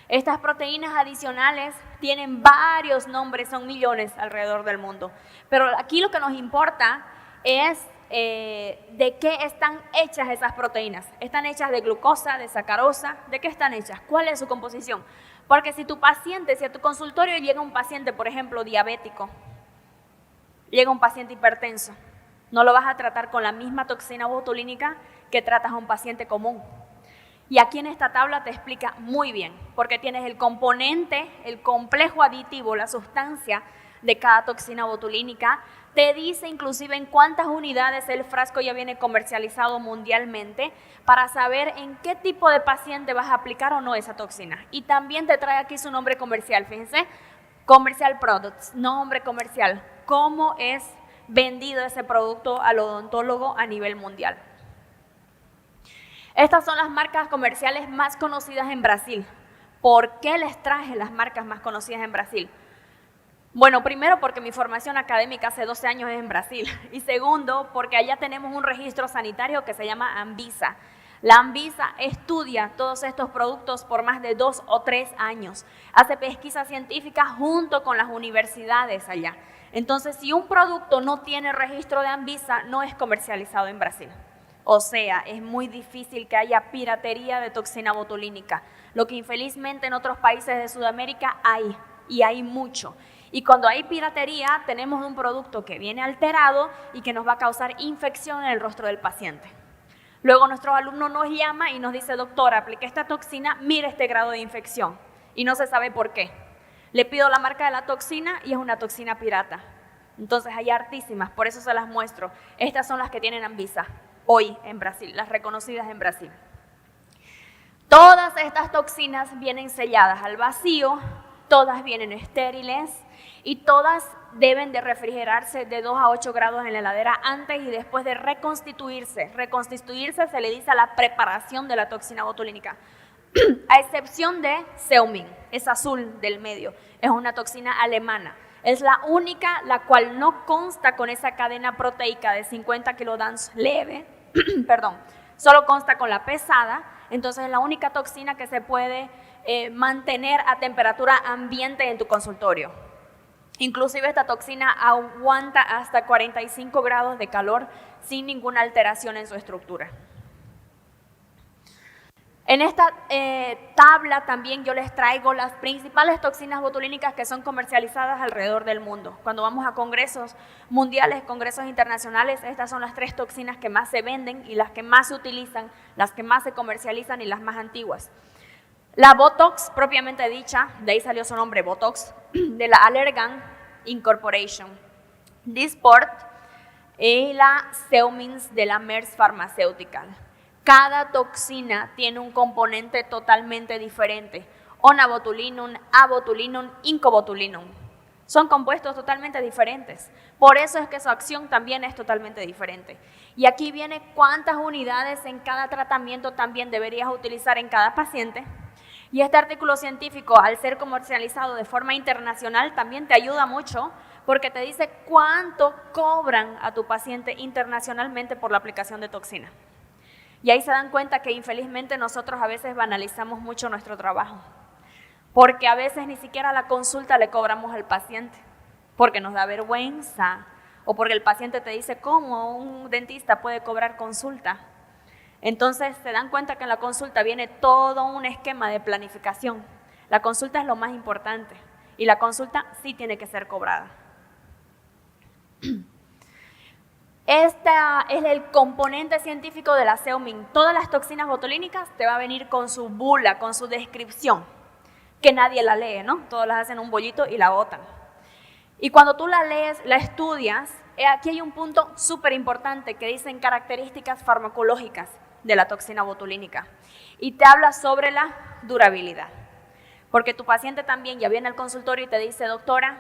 Estas proteínas adicionales tienen varios nombres, son millones alrededor del mundo. Pero aquí lo que nos importa es de qué están hechas esas proteínas. ¿Están hechas de glucosa, de sacarosa? ¿De qué están hechas? ¿Cuál es su composición? Porque si a tu consultorio llega un paciente, por ejemplo, diabético, llega un paciente hipertenso, no lo vas a tratar con la misma toxina botulínica que tratas a un paciente común. Y aquí en esta tabla te explica muy bien, porque tienes el componente, el complejo aditivo, la sustancia de cada toxina botulínica, te dice inclusive en cuántas unidades el frasco ya viene comercializado mundialmente para saber en qué tipo de paciente vas a aplicar o no esa toxina. Y también te trae aquí su nombre comercial, fíjense, Commercial Products, nombre comercial, cómo es vendido ese producto al odontólogo a nivel mundial. Estas son las marcas comerciales más conocidas en Brasil. ¿Por qué les traje las marcas más conocidas en Brasil? Bueno, primero porque mi formación académica hace 12 años es en Brasil y segundo porque allá tenemos un registro sanitario que se llama Anvisa. La Anvisa estudia todos estos productos por más de 2 o 3 años, hace pesquisa científica junto con las universidades allá. Entonces, si un producto no tiene registro de Anvisa, no es comercializado en Brasil. O sea, es muy difícil que haya piratería de toxina botulínica, lo que infelizmente en otros países de Sudamérica hay, y hay mucho. Y cuando hay piratería, tenemos un producto que viene alterado y que nos va a causar infección en el rostro del paciente. Luego nuestro alumno nos llama y nos dice, doctora, apliqué esta toxina, mire este grado de infección. Y no se sabe por qué. Le pido la marca de la toxina y es una toxina pirata. Entonces hay hartísimas, por eso se las muestro. Estas son las que tienen Anvisa hoy en Brasil, las reconocidas en Brasil. Todas estas toxinas vienen selladas al vacío todas vienen estériles y todas deben de refrigerarse de 2 a 8 grados en la heladera antes y después de reconstituirse. Reconstituirse se le dice a la preparación de la toxina botulínica, a excepción de Xeomin, es azul del medio, es una toxina alemana. Es la única la cual no consta con esa cadena proteica de 50 kilodaltons leve, perdón, solo consta con la pesada, entonces es la única toxina que se puede mantener a temperatura ambiente en tu consultorio. Inclusive esta toxina aguanta hasta 45 grados de calor sin ninguna alteración en su estructura. En esta tabla también yo les traigo las principales toxinas botulínicas que son comercializadas alrededor del mundo. Cuando vamos a congresos mundiales, congresos internacionales, estas son las 3 toxinas que más se venden y las que más se utilizan, las que más se comercializan y las más antiguas. La Botox, propiamente dicha, de ahí salió su nombre, Botox, de la Allergan Incorporation, Dysport y la Xeomin de la Merck Pharmaceutical. Cada toxina tiene un componente totalmente diferente, onabotulinum, abotulinum, incobotulinum. Son compuestos totalmente diferentes, por eso es que su acción también es totalmente diferente. Y aquí viene cuántas unidades en cada tratamiento también deberías utilizar en cada paciente. Y este artículo científico, al ser comercializado de forma internacional, también te ayuda mucho porque te dice cuánto cobran a tu paciente internacionalmente por la aplicación de toxina. Y ahí se dan cuenta que infelizmente nosotros a veces banalizamos mucho nuestro trabajo, porque a veces ni siquiera la consulta le cobramos al paciente, porque nos da vergüenza, o porque el paciente te dice, ¿cómo un dentista puede cobrar consulta? Entonces se dan cuenta que en la consulta viene todo un esquema de planificación. La consulta es lo más importante y la consulta sí tiene que ser cobrada. Este es el componente científico de la Xeomin. Todas las toxinas botulínicas te va a venir con su bula, con su descripción, que nadie la lee, ¿no? Todos las hacen un bollito y la botan. Y cuando tú la lees, la estudias, aquí hay un punto súper importante que dicen características farmacológicas de la toxina botulínica y te habla sobre la durabilidad, porque tu paciente también ya viene al consultorio y te dice, doctora,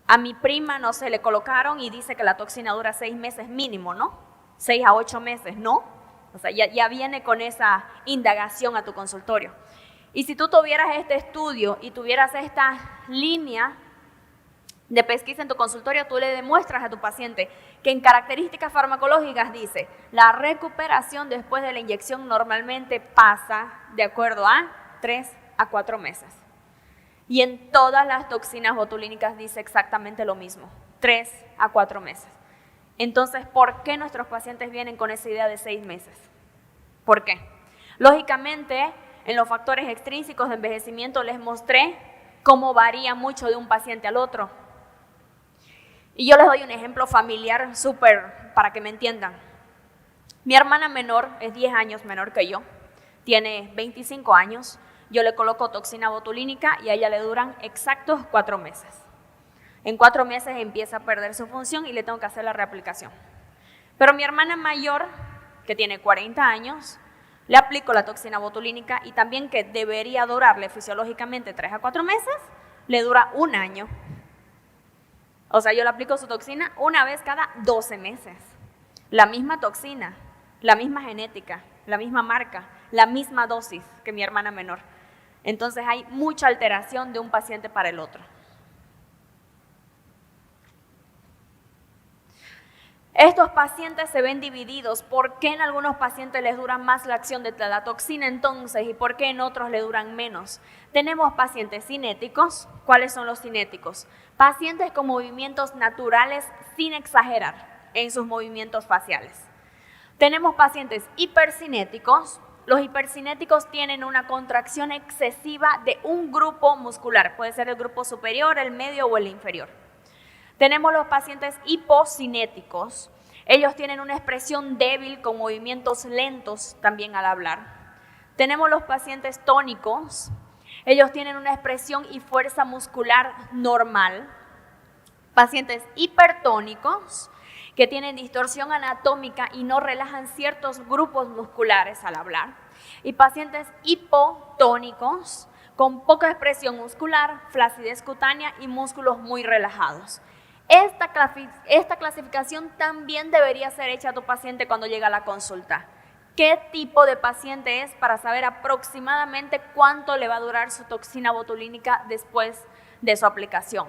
a mi prima no se le colocaron y dice que la toxina dura 6 meses mínimo, ¿no? 6 a 8 meses, ¿no? O sea, ya viene con esa indagación a tu consultorio. Y si tú tuvieras este estudio y tuvieras esta línea de pesquisa en tu consultorio, tú le demuestras a tu paciente que en características farmacológicas dice, la recuperación después de la inyección normalmente pasa de acuerdo a 3 a 4 meses. Y en todas las toxinas botulínicas dice exactamente lo mismo, 3 a 4 meses. Entonces, ¿por qué nuestros pacientes vienen con esa idea de 6 meses? ¿Por qué? Lógicamente, en los factores extrínsecos de envejecimiento les mostré cómo varía mucho de un paciente al otro. Y yo les doy un ejemplo familiar súper para que me entiendan. Mi hermana menor es 10 años menor que yo, tiene 25 años, yo le coloco toxina botulínica y a ella le duran exactos 4 meses. En 4 meses empieza a perder su función y le tengo que hacer la reaplicación. Pero mi hermana mayor, que tiene 40 años, le aplico la toxina botulínica y también que debería durarle fisiológicamente 3 a 4 meses, le dura 1 año. O sea, yo le aplico su toxina una vez cada 12 meses. La misma toxina, la misma genética, la misma marca, la misma dosis que mi hermana menor. Entonces hay mucha alteración de un paciente para el otro. Estos pacientes se ven divididos. ¿Por qué en algunos pacientes les dura más la acción de la toxina entonces y por qué en otros le duran menos? Tenemos pacientes cinéticos. ¿Cuáles son los cinéticos? Pacientes con movimientos naturales sin exagerar en sus movimientos faciales. Tenemos pacientes hipercinéticos. Los hipercinéticos tienen una contracción excesiva de un grupo muscular. Puede ser el grupo superior, el medio o el inferior. Tenemos los pacientes hipocinéticos. Ellos tienen una expresión débil con movimientos lentos también al hablar. Tenemos los pacientes tónicos. Ellos tienen una expresión y fuerza muscular normal. Pacientes hipertónicos que tienen distorsión anatómica y no relajan ciertos grupos musculares al hablar. Y pacientes hipotónicos con poca expresión muscular, flacidez cutánea y músculos muy relajados. Esta clasificación también debería ser hecha a tu paciente cuando llega a la consulta. ¿Qué tipo de paciente es para saber aproximadamente cuánto le va a durar su toxina botulínica después de su aplicación?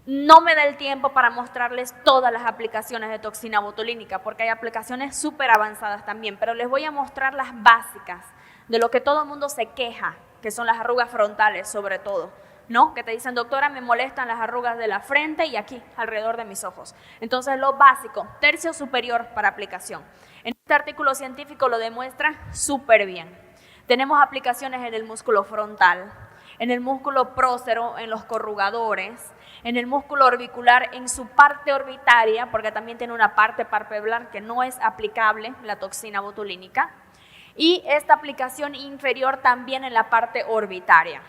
No me da el tiempo para mostrarles todas las aplicaciones de toxina botulínica porque hay aplicaciones súper avanzadas también, pero les voy a mostrar las básicas de lo que todo el mundo se queja, que son las arrugas frontales sobre todo, ¿no? Que te dicen, doctora, me molestan las arrugas de la frente y aquí, alrededor de mis ojos. Entonces, lo básico, tercio superior para aplicación. En este artículo científico lo demuestra súper bien. Tenemos aplicaciones en el músculo frontal, en el músculo prócero, en los corrugadores, en el músculo orbicular, en su parte orbitaria, porque también tiene una parte palpebral que no es aplicable, la toxina botulínica, y esta aplicación inferior también en la parte orbitaria.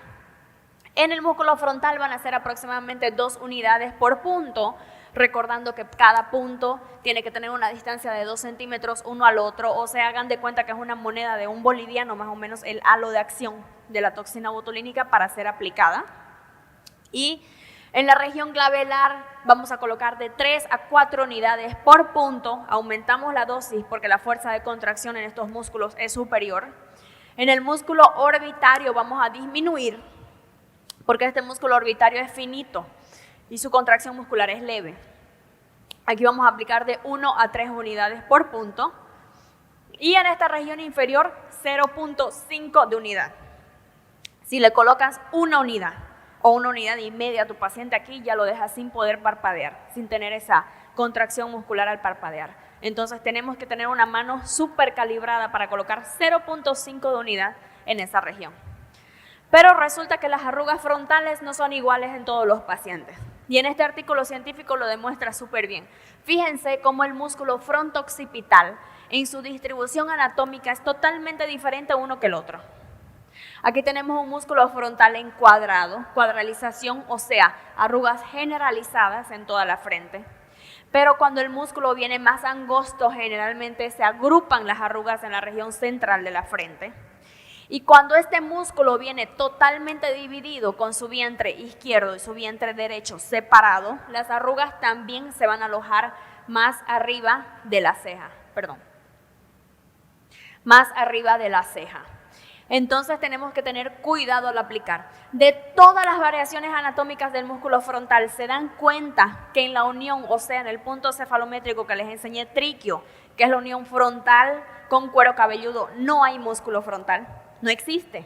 En el músculo frontal van a ser aproximadamente 2 unidades por punto, recordando que cada punto tiene que tener una distancia de 2 centímetros uno al otro, o sea, hagan de cuenta que es una moneda de un boliviano, más o menos el halo de acción de la toxina botulínica para ser aplicada. Y en la región glabelar vamos a colocar de 3 a 4 unidades por punto, aumentamos la dosis porque la fuerza de contracción en estos músculos es superior. En el músculo orbitario vamos a disminuir porque este músculo orbitario es finito y su contracción muscular es leve. Aquí vamos a aplicar de 1 a 3 unidades por punto. Y en esta región inferior, 0.5 de unidad. Si le colocas una unidad o 1,5 unidades a tu paciente aquí, ya lo dejas sin poder parpadear, sin tener esa contracción muscular al parpadear. Entonces tenemos que tener una mano súper calibrada para colocar 0.5 de unidad en esa región. Pero resulta que las arrugas frontales no son iguales en todos los pacientes. Y en este artículo científico lo demuestra súper bien. Fíjense cómo el músculo fronto-occipital en su distribución anatómica es totalmente diferente uno que el otro. Aquí tenemos un músculo frontal encuadrado, cuadralización, o sea, arrugas generalizadas en toda la frente. Pero cuando el músculo viene más angosto, generalmente se agrupan las arrugas en la región central de la frente. Y cuando este músculo viene totalmente dividido con su vientre izquierdo y su vientre derecho separado, las arrugas también se van a alojar más arriba de la ceja, más arriba de la ceja. Entonces tenemos que tener cuidado al aplicar. De todas las variaciones anatómicas del músculo frontal, se dan cuenta que en la unión, o sea, en el punto cefalométrico que les enseñé, triquio, que es la unión frontal con cuero cabelludo, no hay músculo frontal. No existe.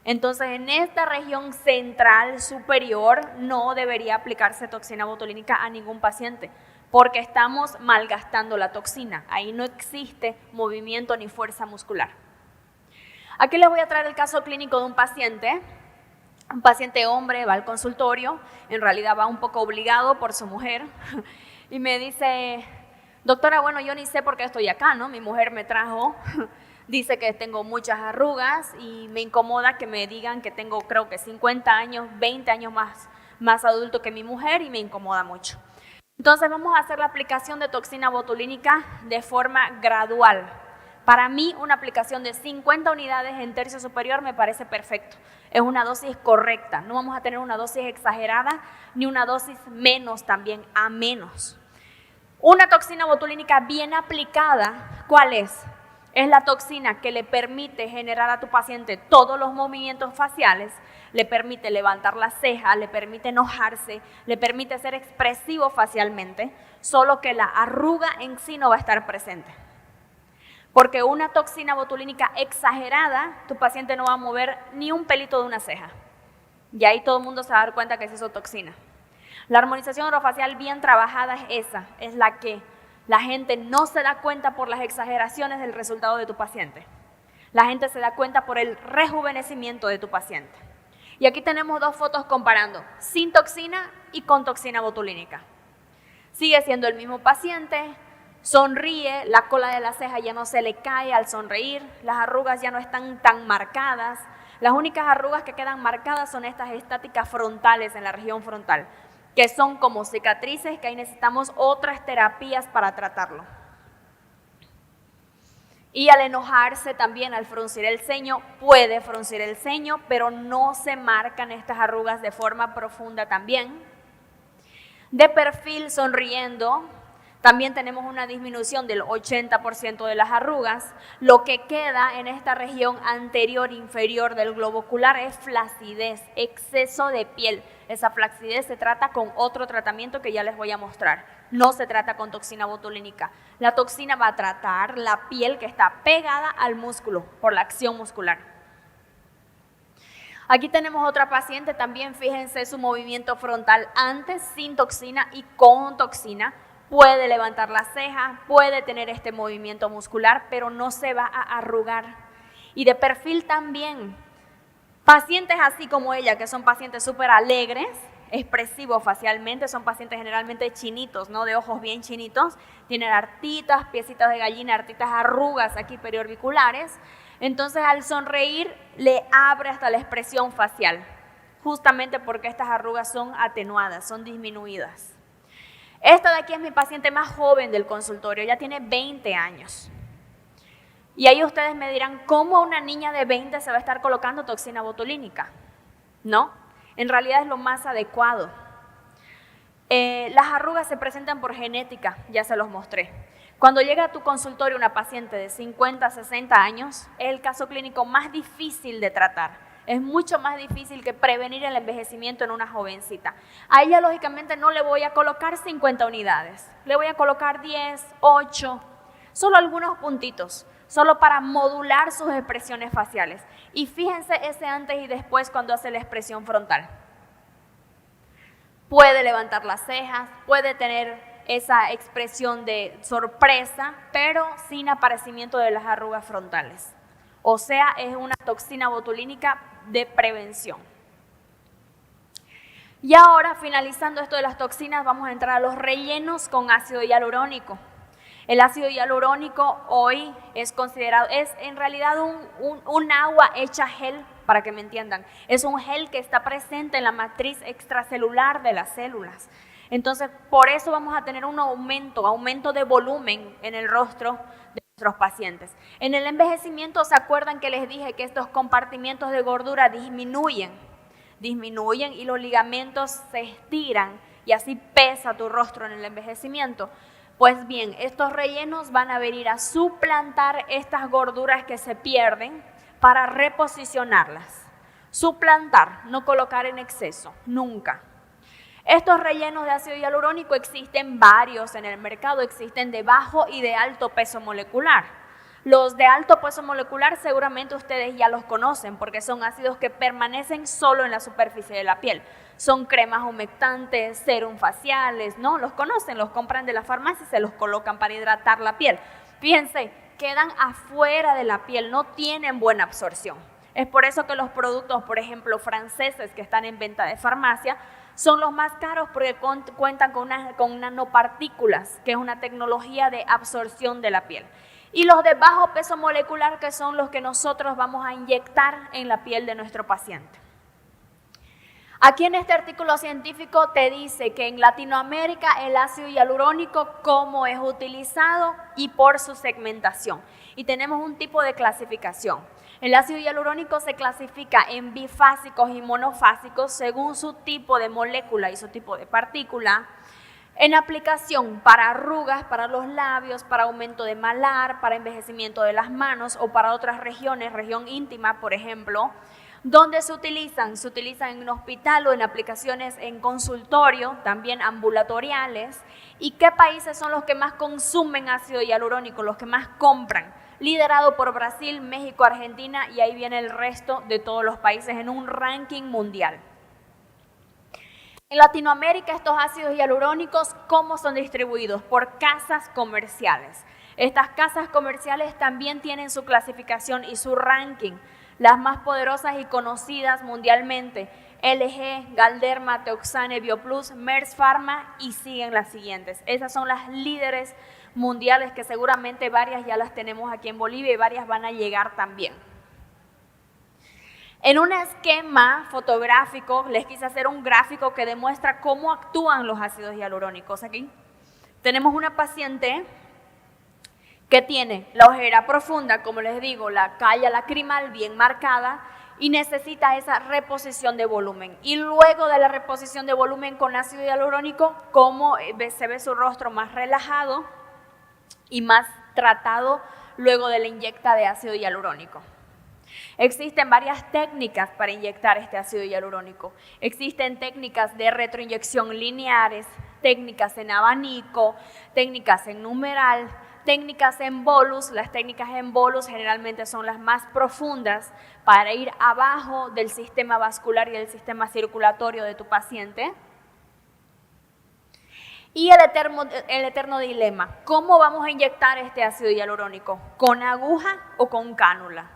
Entonces, en esta región central superior no debería aplicarse toxina botulínica a ningún paciente porque estamos malgastando la toxina. Ahí no existe movimiento ni fuerza muscular. Aquí les voy a traer el caso clínico de un paciente hombre, va al consultorio, en realidad va un poco obligado por su mujer y me dice, doctora, bueno, yo ni sé por qué estoy acá, ¿no? Mi mujer me trajo. Dice que tengo muchas arrugas y me incomoda que me digan que tengo, creo que 50 años, 20 años más adulto que mi mujer y me incomoda mucho. Entonces vamos a hacer la aplicación de toxina botulínica de forma gradual. Para mí una aplicación de 50 unidades en tercio superior me parece perfecto. Es una dosis correcta, no vamos a tener una dosis exagerada ni una dosis menos también, a menos. Una toxina botulínica bien aplicada, ¿cuál es? Es la toxina que le permite generar a tu paciente todos los movimientos faciales, le permite levantar la ceja, le permite enojarse, le permite ser expresivo facialmente, solo que la arruga en sí no va a estar presente. Porque una toxina botulínica exagerada, tu paciente no va a mover ni un pelito de una ceja. Y ahí todo el mundo se va a dar cuenta que es eso toxina. La armonización orofacial bien trabajada es esa, es la que la gente no se da cuenta por las exageraciones del resultado de tu paciente. La gente se da cuenta por el rejuvenecimiento de tu paciente. Y aquí tenemos 2 fotos comparando, sin toxina y con toxina botulínica. Sigue siendo el mismo paciente, sonríe, la cola de la ceja ya no se le cae al sonreír, las arrugas ya no están tan marcadas. Las únicas arrugas que quedan marcadas son estas estáticas frontales en la región frontal, que son como cicatrices que ahí necesitamos otras terapias para tratarlo. Y al enojarse también, al fruncir el ceño, puede fruncir el ceño, pero no se marcan estas arrugas de forma profunda también. De perfil sonriendo, también tenemos una disminución del 80% de las arrugas. Lo que queda en esta región anterior inferior del globo ocular es flacidez, exceso de piel. Esa flacidez se trata con otro tratamiento que ya les voy a mostrar. No se trata con toxina botulínica. La toxina va a tratar la piel que está pegada al músculo por la acción muscular. Aquí tenemos otra paciente también, fíjense su movimiento frontal antes sin toxina y con toxina. Puede levantar la ceja, puede tener este movimiento muscular, pero no se va a arrugar. Y de perfil también, pacientes así como ella, que son pacientes súper alegres, expresivos facialmente, son pacientes generalmente chinitos, ¿no? De ojos bien chinitos, tienen artitas, piecitas de gallina, artitas, arrugas aquí periorbiculares. Entonces al sonreír le abre hasta la expresión facial, justamente porque estas arrugas son atenuadas, son disminuidas. Esta de aquí es mi paciente más joven del consultorio, ella tiene 20 años. Y ahí ustedes me dirán, ¿cómo una niña de 20 se va a estar colocando toxina botulínica? No, en realidad es lo más adecuado. Las arrugas se presentan por genética, ya se los mostré. Cuando llega a tu consultorio una paciente de 50, 60 años, es el caso clínico más difícil de tratar. Es mucho más difícil que prevenir el envejecimiento en una jovencita. A ella, lógicamente, no le voy a colocar 50 unidades. Le voy a colocar 10, 8, solo algunos puntitos, solo para modular sus expresiones faciales. Y fíjense ese antes y después cuando hace la expresión frontal. Puede levantar las cejas, puede tener esa expresión de sorpresa, pero sin aparecimiento de las arrugas frontales. O sea, es una toxina botulínica de prevención. Y ahora, finalizando esto de las toxinas, vamos a entrar a los rellenos con ácido hialurónico. El ácido hialurónico hoy es considerado, es en realidad un agua hecha gel, para que me entiendan. Es un gel que está presente en la matriz extracelular de las células. Entonces, por eso vamos a tener un aumento de volumen en el rostro de nuestros pacientes. En el envejecimiento, ¿se acuerdan que les dije que estos compartimientos de gordura disminuyen y los ligamentos se estiran y así pesa tu rostro en el envejecimiento? Pues bien, estos rellenos van a venir a suplantar estas gorduras que se pierden para reposicionarlas. Suplantar, no colocar en exceso, nunca. Estos rellenos de ácido hialurónico existen varios en el mercado, existen de bajo y de alto peso molecular. Los de alto peso molecular seguramente ustedes ya los conocen porque son ácidos que permanecen solo en la superficie de la piel. Son cremas humectantes, serum faciales, ¿no? Los conocen, los compran de la farmacia y se los colocan para hidratar la piel. Fíjense, quedan afuera de la piel, no tienen buena absorción. Es por eso que los productos, por ejemplo, franceses que están en venta de farmacia, son los más caros porque cuentan con nanopartículas, que es una tecnología de absorción de la piel. Y los de bajo peso molecular, que son los que nosotros vamos a inyectar en la piel de nuestro paciente. Aquí en este artículo científico te dice que en Latinoamérica el ácido hialurónico, cómo es utilizado y por su segmentación. Y tenemos un tipo de clasificación. El ácido hialurónico se clasifica en bifásicos y monofásicos según su tipo de molécula y su tipo de partícula. En aplicación para arrugas, para los labios, para aumento de malar, para envejecimiento de las manos o para otras regiones, región íntima, por ejemplo. ¿Dónde se utilizan? Se utilizan en un hospital o en aplicaciones en consultorio, también ambulatoriales. ¿Y qué países son los que más consumen ácido hialurónico, los que más compran? Liderado por Brasil, México, Argentina y ahí viene el resto de todos los países en un ranking mundial. En Latinoamérica estos ácidos hialurónicos, ¿cómo son distribuidos? Por casas comerciales. Estas casas comerciales también tienen su clasificación y su ranking. Las más poderosas y conocidas mundialmente, LG, Galderma, Teoxane, Bioplus, Merck Pharma y siguen las siguientes. Esas son las líderes mundiales que seguramente varias ya las tenemos aquí en Bolivia y varias van a llegar también. En un esquema fotográfico les quise hacer un gráfico que demuestra cómo actúan los ácidos hialurónicos. Aquí tenemos una paciente ¿Qué tiene? La ojera profunda, como les digo, la calla lacrimal bien marcada y necesita esa reposición de volumen. Y luego de la reposición de volumen con ácido hialurónico, ¿cómo se ve su rostro más relajado y más tratado luego de la inyecta de ácido hialurónico? Existen varias técnicas para inyectar este ácido hialurónico. Existen técnicas de retroinyección lineares, técnicas en abanico, técnicas en numeral, técnicas en bolus. Las técnicas en bolus generalmente son las más profundas para ir abajo del sistema vascular y del sistema circulatorio de tu paciente. Y el eterno dilema, ¿cómo vamos a inyectar este ácido hialurónico? ¿Con aguja o con cánula?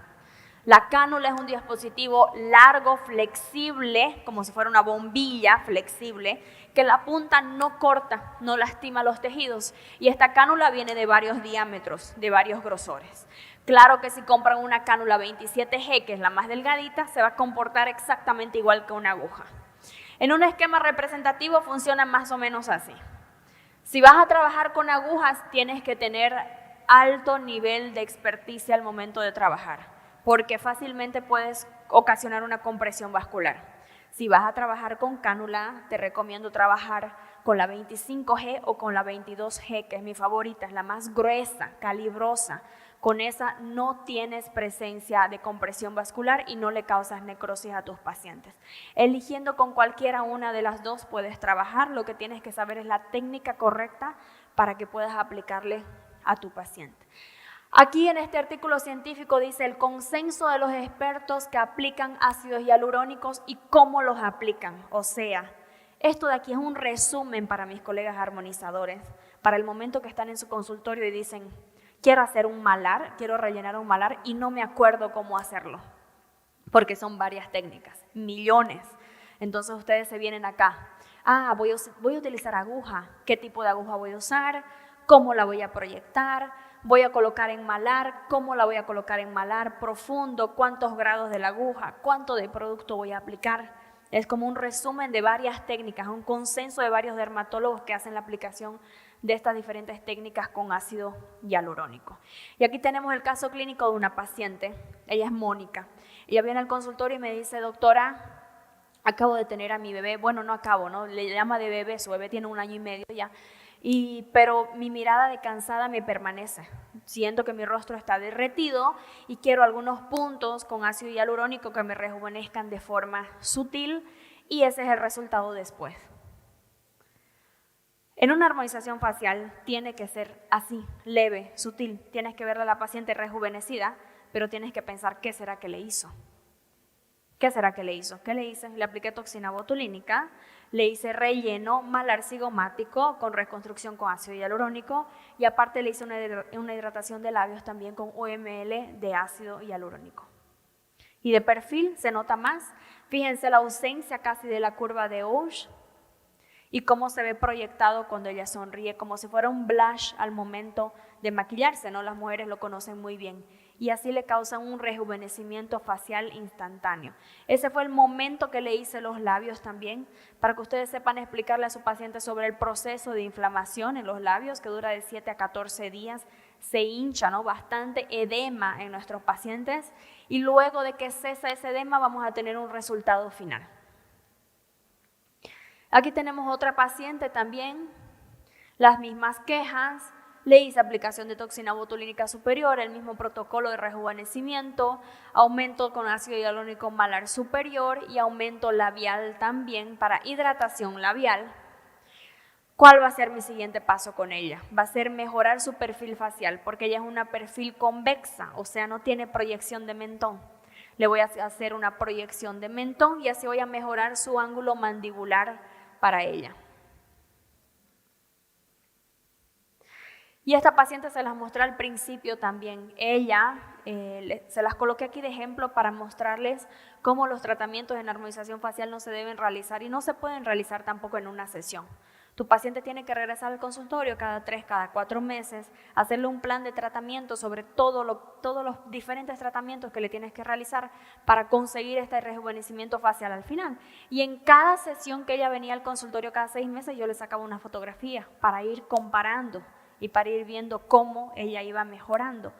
La cánula es un dispositivo largo, flexible, como si fuera una bombilla flexible, que la punta no corta, no lastima los tejidos. Y esta cánula viene de varios diámetros, de varios grosores. Claro que si compran una cánula 27G, que es la más delgadita, se va a comportar exactamente igual que una aguja. En un esquema representativo funciona más o menos así. Si vas a trabajar con agujas, tienes que tener alto nivel de experticia al momento de trabajar, porque fácilmente puedes ocasionar una compresión vascular. Si vas a trabajar con cánula, te recomiendo trabajar con la 25G o con la 22G, que es mi favorita, es la más gruesa, calibrosa. Con esa no tienes presencia de compresión vascular y no le causas necrosis a tus pacientes. Eligiendo con cualquiera una de las dos puedes trabajar, lo que tienes que saber es la técnica correcta para que puedas aplicarle a tu paciente. Aquí en este artículo científico dice el consenso de los expertos que aplican ácidos hialurónicos y cómo los aplican. O sea, esto de aquí es un resumen para mis colegas armonizadores, para el momento que están en su consultorio y dicen, quiero hacer un malar, quiero rellenar un malar y no me acuerdo cómo hacerlo, porque son varias técnicas, millones. Entonces ustedes se vienen acá, voy a utilizar aguja, ¿qué tipo de aguja voy a usar? ¿Cómo la voy a proyectar? Voy a colocar en malar, ¿cómo la voy a colocar en malar profundo? ¿Cuántos grados de la aguja? ¿Cuánto de producto voy a aplicar? Es como un resumen de varias técnicas, un consenso de varios dermatólogos que hacen la aplicación de estas diferentes técnicas con ácido hialurónico. Y aquí tenemos el caso clínico de una paciente, ella es Mónica. Ella viene al consultorio y me dice, doctora, acabo de tener a mi bebé, bueno, no acabo, ¿no? Le llama de bebé, su bebé tiene 1 año y medio ya. Pero mi mirada de cansada me permanece. Siento que mi rostro está derretido y quiero algunos puntos con ácido hialurónico que me rejuvenezcan de forma sutil y ese es el resultado después. En una armonización facial tiene que ser así, leve, sutil. Tienes que verle a la paciente rejuvenecida, pero tienes que pensar qué será que le hizo. ¿Qué será que le hizo? ¿Qué le hice? Le apliqué toxina botulínica, le hice relleno malar cigomático con reconstrucción con ácido hialurónico y aparte le hice una hidratación de labios también con UML de ácido hialurónico. Y de perfil se nota más, fíjense la ausencia casi de la curva de Osh y cómo se ve proyectado cuando ella sonríe, como si fuera un blush al momento de maquillarse, ¿no? Las mujeres lo conocen muy bien. Y así le causan un rejuvenecimiento facial instantáneo. Ese fue el momento que le hice los labios también, para que ustedes sepan explicarle a su paciente sobre el proceso de inflamación en los labios, que dura de 7 a 14 días, se hincha, ¿no? Bastante edema en nuestros pacientes, y luego de que cesa ese edema vamos a tener un resultado final. Aquí tenemos otra paciente también, las mismas quejas. Le hice aplicación de toxina botulínica superior, el mismo protocolo de rejuvenecimiento, aumento con ácido hialurónico malar superior y aumento labial también para hidratación labial. ¿Cuál va a ser mi siguiente paso con ella? Va a ser mejorar su perfil facial, porque ella es una perfil convexa, o sea, no tiene proyección de mentón. Le voy a hacer una proyección de mentón y así voy a mejorar su ángulo mandibular para ella. Y esta paciente se las mostré al principio también. Ella, se las coloqué aquí de ejemplo para mostrarles cómo los tratamientos en armonización facial no se deben realizar y no se pueden realizar tampoco en una sesión. Tu paciente tiene que regresar al consultorio cada 3, cada 4 meses, hacerle un plan de tratamiento sobre todos los diferentes tratamientos que le tienes que realizar para conseguir este rejuvenecimiento facial al final. Y en cada sesión que ella venía al consultorio cada 6 meses, yo le sacaba una fotografía para ir comparando y para ir viendo cómo ella iba mejorando.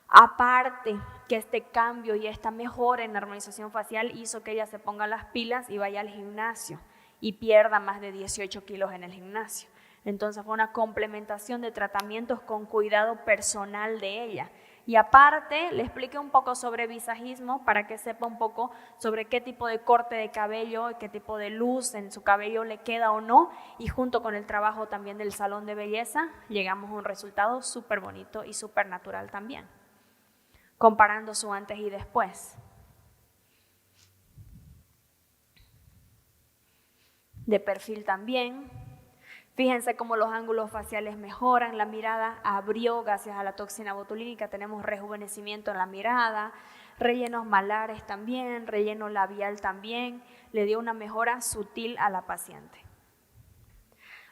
Aparte que este cambio y esta mejora en la armonización facial hizo que ella se ponga las pilas y vaya al gimnasio y pierda más de 18 kilos en el gimnasio. Entonces fue una complementación de tratamientos con cuidado personal de ella. Y aparte le expliqué un poco sobre visajismo para que sepa un poco sobre qué tipo de corte de cabello y qué tipo de luz en su cabello le queda o no. Y junto con el trabajo también del salón de belleza llegamos a un resultado súper bonito y súper natural también, comparando su antes y después. De perfil también. Fíjense cómo los ángulos faciales mejoran, la mirada abrió gracias a la toxina botulínica, tenemos rejuvenecimiento en la mirada, rellenos malares también, relleno labial también, le dio una mejora sutil a la paciente.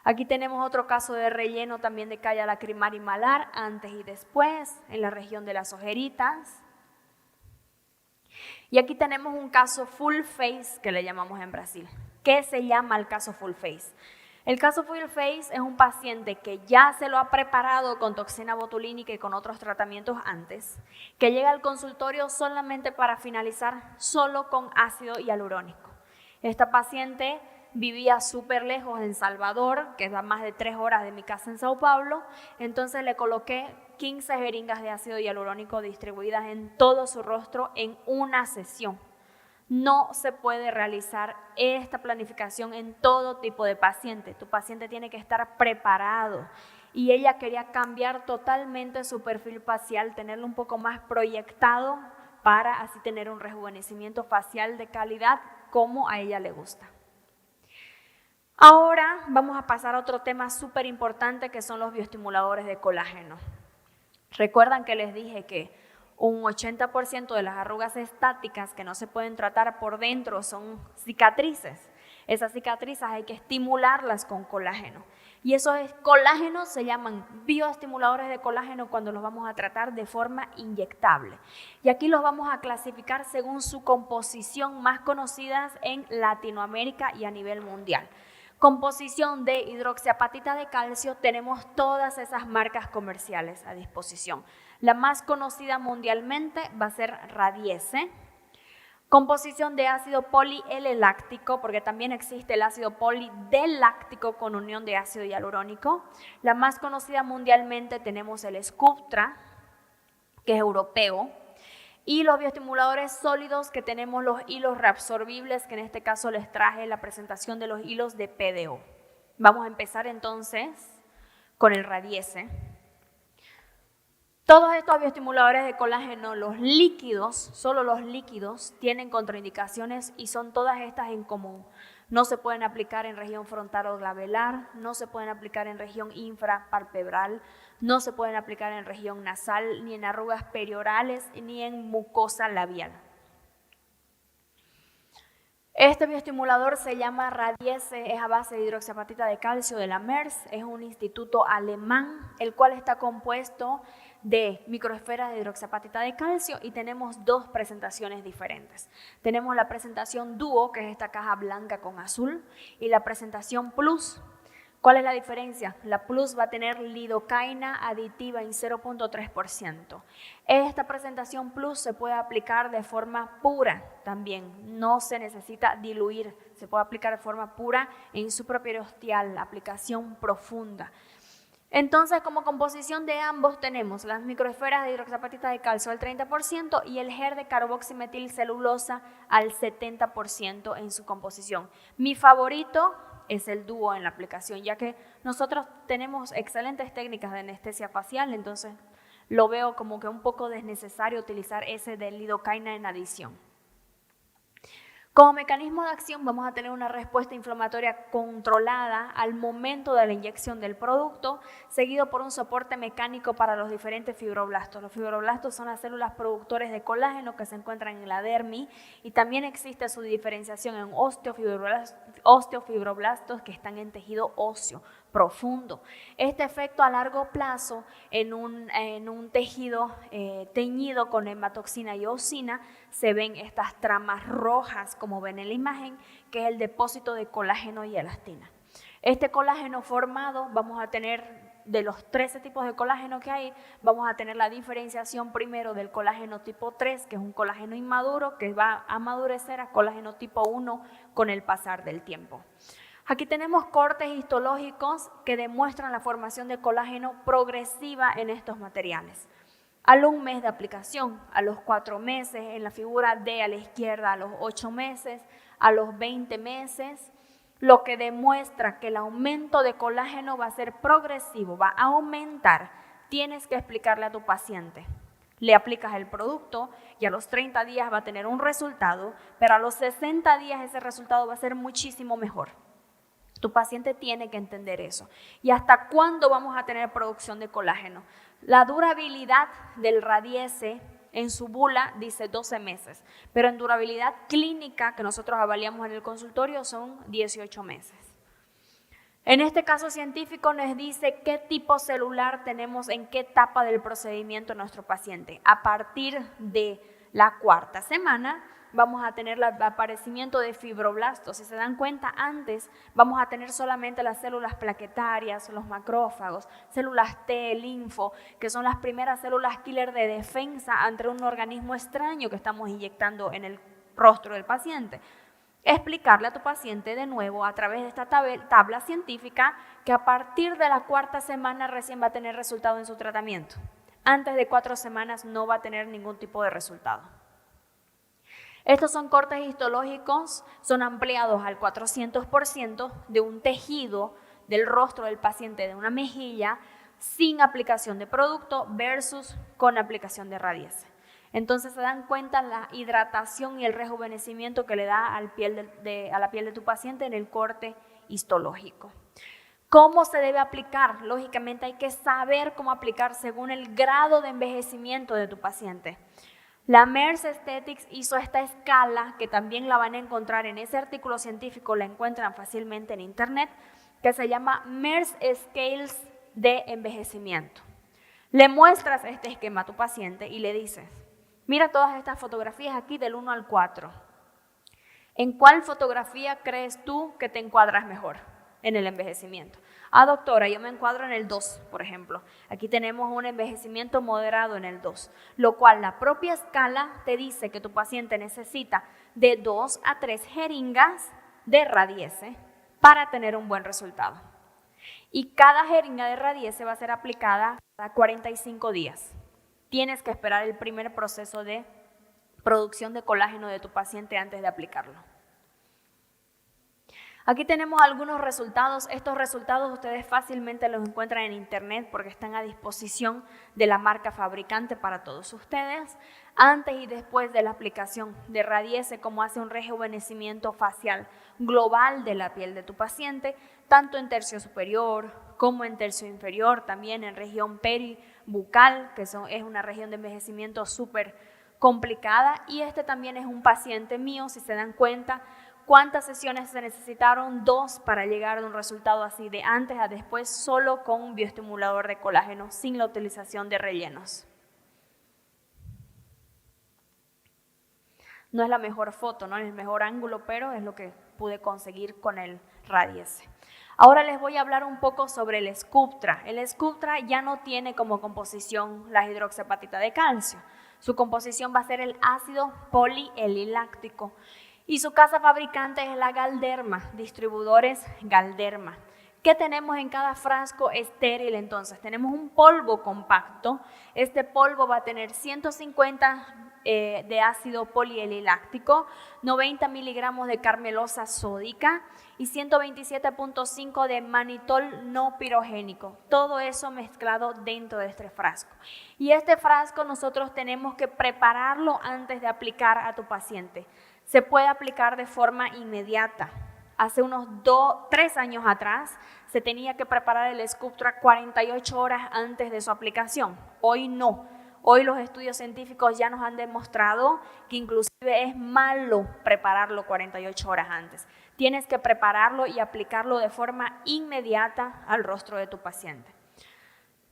Aquí tenemos otro caso de relleno también de calla lacrimal y malar, antes y después, en la región de las ojeritas. Y aquí tenemos un caso full face que le llamamos en Brasil. ¿Qué se llama el caso full face? El caso full face es un paciente que ya se lo ha preparado con toxina botulínica y con otros tratamientos antes, que llega al consultorio solamente para finalizar solo con ácido hialurónico. Esta paciente vivía súper lejos en Salvador, que es a más de 3 horas de mi casa en Sao Paulo, entonces le coloqué 15 jeringas de ácido hialurónico distribuidas en todo su rostro en una sesión. No se puede realizar esta planificación en todo tipo de paciente. Tu paciente tiene que estar preparado. Y ella quería cambiar totalmente su perfil facial, tenerlo un poco más proyectado para así tener un rejuvenecimiento facial de calidad como a ella le gusta. Ahora vamos a pasar a otro tema súper importante que son los bioestimuladores de colágeno. Recuerdan que les dije que un 80% de las arrugas estáticas que no se pueden tratar por dentro son cicatrices. Esas cicatrices hay que estimularlas con colágeno. Y esos colágenos se llaman bioestimuladores de colágeno cuando los vamos a tratar de forma inyectable. Y aquí los vamos a clasificar según su composición más conocidas en Latinoamérica y a nivel mundial. Composición de hidroxiapatita de calcio, tenemos todas esas marcas comerciales a disposición. La más conocida mundialmente va a ser Radiesse. Composición de ácido poli-L-láctico, porque también existe el ácido poli-D-láctico con unión de ácido hialurónico. La más conocida mundialmente tenemos el Sculptra, que es europeo. Y los bioestimuladores sólidos que tenemos los hilos reabsorbibles, que en este caso les traje la presentación de los hilos de PDO. Vamos a empezar entonces con el Radiesse. Todos estos bioestimuladores de colágeno, los líquidos, solo los líquidos, tienen contraindicaciones y son todas estas en común. No se pueden aplicar en región frontal o glabelar, no se pueden aplicar en región infrapalpebral, no se pueden aplicar en región nasal, ni en arrugas periorales, ni en mucosa labial. Este bioestimulador se llama Radiesse, es a base de hidroxiapatita de calcio de la MERS, es un instituto alemán, el cual está compuesto de microesferas de hidroxiapatita de calcio y tenemos 2 presentaciones diferentes. Tenemos la presentación Duo, que es esta caja blanca con azul, y la presentación Plus. ¿Cuál es la diferencia? La Plus va a tener lidocaína aditiva en 0.3%. Esta presentación Plus se puede aplicar de forma pura también, no se necesita diluir, se puede aplicar de forma pura en supraperiosteal, aplicación profunda. Entonces, como composición de ambos tenemos las microesferas de hidroxiapatita de calcio al 30% y el GER de carboximetilcelulosa al 70% en su composición. Mi favorito es el Duo en la aplicación, ya que nosotros tenemos excelentes técnicas de anestesia facial, entonces lo veo como que un poco desnecesario utilizar ese de lidocaína en adición. Como mecanismo de acción vamos a tener una respuesta inflamatoria controlada al momento de la inyección del producto, seguido por un soporte mecánico para los diferentes fibroblastos. Los fibroblastos son las células productores de colágeno que se encuentran en la dermis y también existe su diferenciación en osteofibroblastos que están en tejido óseo profundo. Este efecto a largo plazo en un tejido teñido con hematoxina y eosina se ven estas tramas rojas como ven en la imagen, que es el depósito de colágeno y elastina. Este colágeno formado vamos a tener de los 13 tipos de colágeno que hay, vamos a tener la diferenciación primero del colágeno tipo 3, que es un colágeno inmaduro, que va a amadurecer a colágeno tipo 1 con el pasar del tiempo. Aquí tenemos cortes histológicos que demuestran la formación de colágeno progresiva en estos materiales. A los 1 mes de aplicación, a los 4 meses, en la figura D a la izquierda a los 8 meses, a los 20 meses, lo que demuestra que el aumento de colágeno va a ser progresivo, va a aumentar. Tienes que explicarle a tu paciente. Le aplicas el producto y a los 30 días va a tener un resultado, pero a los 60 días ese resultado va a ser muchísimo mejor. Tu paciente tiene que entender eso. ¿Y hasta cuándo vamos a tener producción de colágeno? La durabilidad del Radiesse en su bula dice 12 meses, pero en durabilidad clínica que nosotros avaliamos en el consultorio son 18 meses. En este caso científico nos dice qué tipo celular tenemos en qué etapa del procedimiento en nuestro paciente. A partir de la 4ª semana vamos a tener el aparecimiento de fibroblastos. Si se dan cuenta, antes vamos a tener solamente las células plaquetarias, los macrófagos, células T, linfo, que son las primeras células killer de defensa ante un organismo extraño que estamos inyectando en el rostro del paciente. Explicarle a tu paciente de nuevo a través de esta tabla científica que a partir de la 4ª semana recién va a tener resultado en su tratamiento. Antes de 4 semanas no va a tener ningún tipo de resultado. Estos son cortes histológicos, son ampliados al 400% de un tejido del rostro del paciente, de una mejilla, sin aplicación de producto versus con aplicación de Radiesse. Entonces se dan cuenta la hidratación y el rejuvenecimiento que le da a la piel de tu paciente en el corte histológico. ¿Cómo se debe aplicar? Lógicamente hay que saber cómo aplicar según el grado de envejecimiento de tu paciente. La MERS Aesthetics hizo esta escala, que también la van a encontrar en ese artículo científico, la encuentran fácilmente en internet, que se llama MERS Scales de envejecimiento. Le muestras este esquema a tu paciente y le dices, mira todas estas fotografías aquí del 1 al 4. ¿En cuál fotografía crees tú que te encuadras mejor en el envejecimiento? Ah, doctora, yo me encuadro en el 2, por ejemplo. Aquí tenemos un envejecimiento moderado en el 2, lo cual la propia escala te dice que tu paciente necesita de 2 a 3 jeringas de Radiesse para tener un buen resultado. Y cada jeringa de Radiesse va a ser aplicada cada 45 días. Tienes que esperar el primer proceso de producción de colágeno de tu paciente antes de aplicarlo. Aquí tenemos algunos resultados. Estos resultados ustedes fácilmente los encuentran en internet porque están a disposición de la marca fabricante para todos ustedes. Antes y después de la aplicación de Radiesse, cómo hace un rejuvenecimiento facial global de la piel de tu paciente, tanto en tercio superior como en tercio inferior, también en región peribucal, que es una región de envejecimiento súper complicada. Y este también es un paciente mío, si se dan cuenta. ¿Cuántas sesiones se necesitaron? 2 para llegar a un resultado así de antes a después, solo con un bioestimulador de colágeno, sin la utilización de rellenos. No es la mejor foto, no es el mejor ángulo, pero es lo que pude conseguir con el Radiesse. Ahora les voy a hablar un poco sobre el Sculptra. El Sculptra ya no tiene como composición la hidroxiapatita de calcio. Su composición va a ser el ácido polieliláctico. Y su casa fabricante es la Galderma, distribuidores Galderma. ¿Qué tenemos en cada frasco estéril entonces? Tenemos un polvo compacto. Este polvo va a tener 150 de ácido polieliláctico, 90 miligramos de carmelosa sódica y 127.5 de manitol no pirogénico. Todo eso mezclado dentro de este frasco. Y este frasco nosotros tenemos que prepararlo antes de aplicar a tu paciente. Se puede aplicar de forma inmediata. Hace unos 3 años atrás se tenía que preparar el Sculptra 48 horas antes de su aplicación. Hoy no. Hoy los estudios científicos ya nos han demostrado que inclusive es malo prepararlo 48 horas antes. Tienes que prepararlo y aplicarlo de forma inmediata al rostro de tu paciente.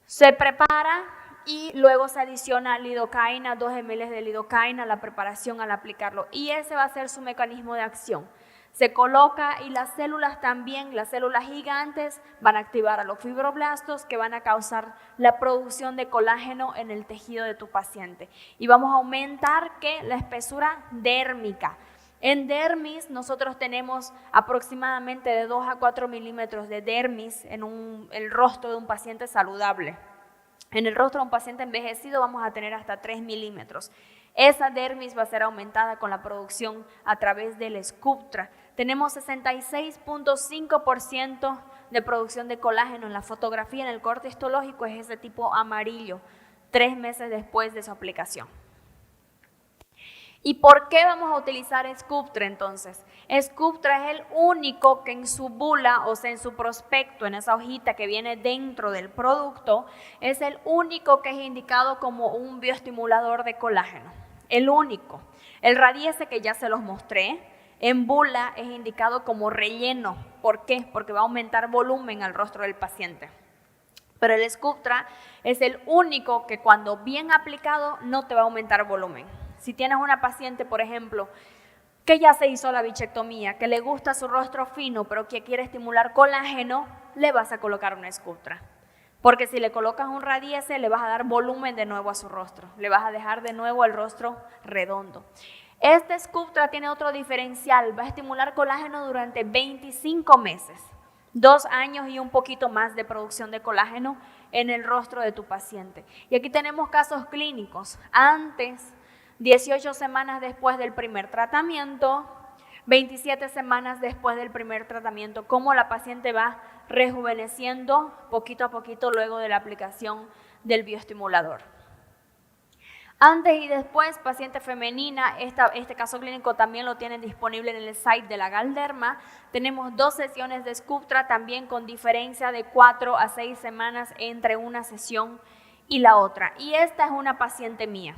Se prepara y luego se adiciona lidocaína, 2 ml de lidocaína a la preparación al aplicarlo. Y ese va a ser su mecanismo de acción. Se coloca y las células también, las células gigantes, van a activar a los fibroblastos que van a causar la producción de colágeno en el tejido de tu paciente. Y vamos a aumentar la espesura dérmica. En dermis nosotros tenemos aproximadamente de 2 a 4 milímetros de dermis en el rostro de un paciente saludable. En el rostro de un paciente envejecido vamos a tener hasta 3 milímetros. Esa dermis va a ser aumentada con la producción a través del Sculptra. Tenemos 66.5% de producción de colágeno en la fotografía, en el corte histológico es ese tipo amarillo, 3 meses después de su aplicación. ¿Y por qué vamos a utilizar Sculptra entonces? Sculptra es el único que en su bula, o sea, en su prospecto, en esa hojita que viene dentro del producto, es el único que es indicado como un bioestimulador de colágeno. El único. El Radiesse, que ya se los mostré, en bula es indicado como relleno. ¿Por qué? Porque va a aumentar volumen al rostro del paciente. Pero el Sculptra es el único que cuando bien aplicado no te va a aumentar volumen. Si tienes una paciente, por ejemplo, que ya se hizo la bichectomía, que le gusta su rostro fino, pero que quiere estimular colágeno, le vas a colocar un Sculptra. Porque si le colocas un Radiesse, le vas a dar volumen de nuevo a su rostro. Le vas a dejar de nuevo el rostro redondo. Este Sculptra tiene otro diferencial, va a estimular colágeno durante 25 meses, 2 años y un poquito más de producción de colágeno en el rostro de tu paciente. Y aquí tenemos casos clínicos, antes, 18 semanas después del primer tratamiento, 27 semanas después del primer tratamiento, cómo la paciente va rejuveneciendo poquito a poquito luego de la aplicación del bioestimulador. Antes y después, paciente femenina, este caso clínico también lo tienen disponible en el site de la Galderma. Tenemos 2 sesiones de Sculptra también con diferencia de 4 a 6 semanas entre una sesión y la otra. Y esta es una paciente mía.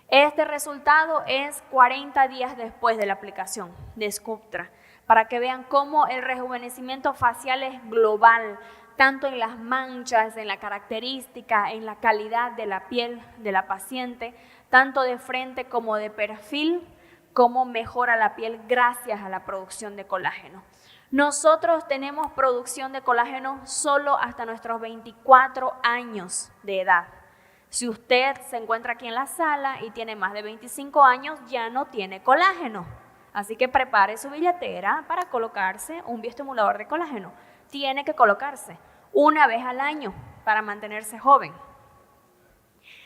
Este resultado es 40 días después de la aplicación de Sculptra, para que vean cómo el rejuvenecimiento facial es global, tanto en las manchas, en la característica, en la calidad de la piel de la paciente, tanto de frente como de perfil, cómo mejora la piel gracias a la producción de colágeno. Nosotros tenemos producción de colágeno solo hasta nuestros 24 años de edad. Si usted se encuentra aquí en la sala y tiene más de 25 años, ya no tiene colágeno. Así que prepare su billetera para colocarse un bioestimulador de colágeno. Tiene que colocarse una vez al año para mantenerse joven.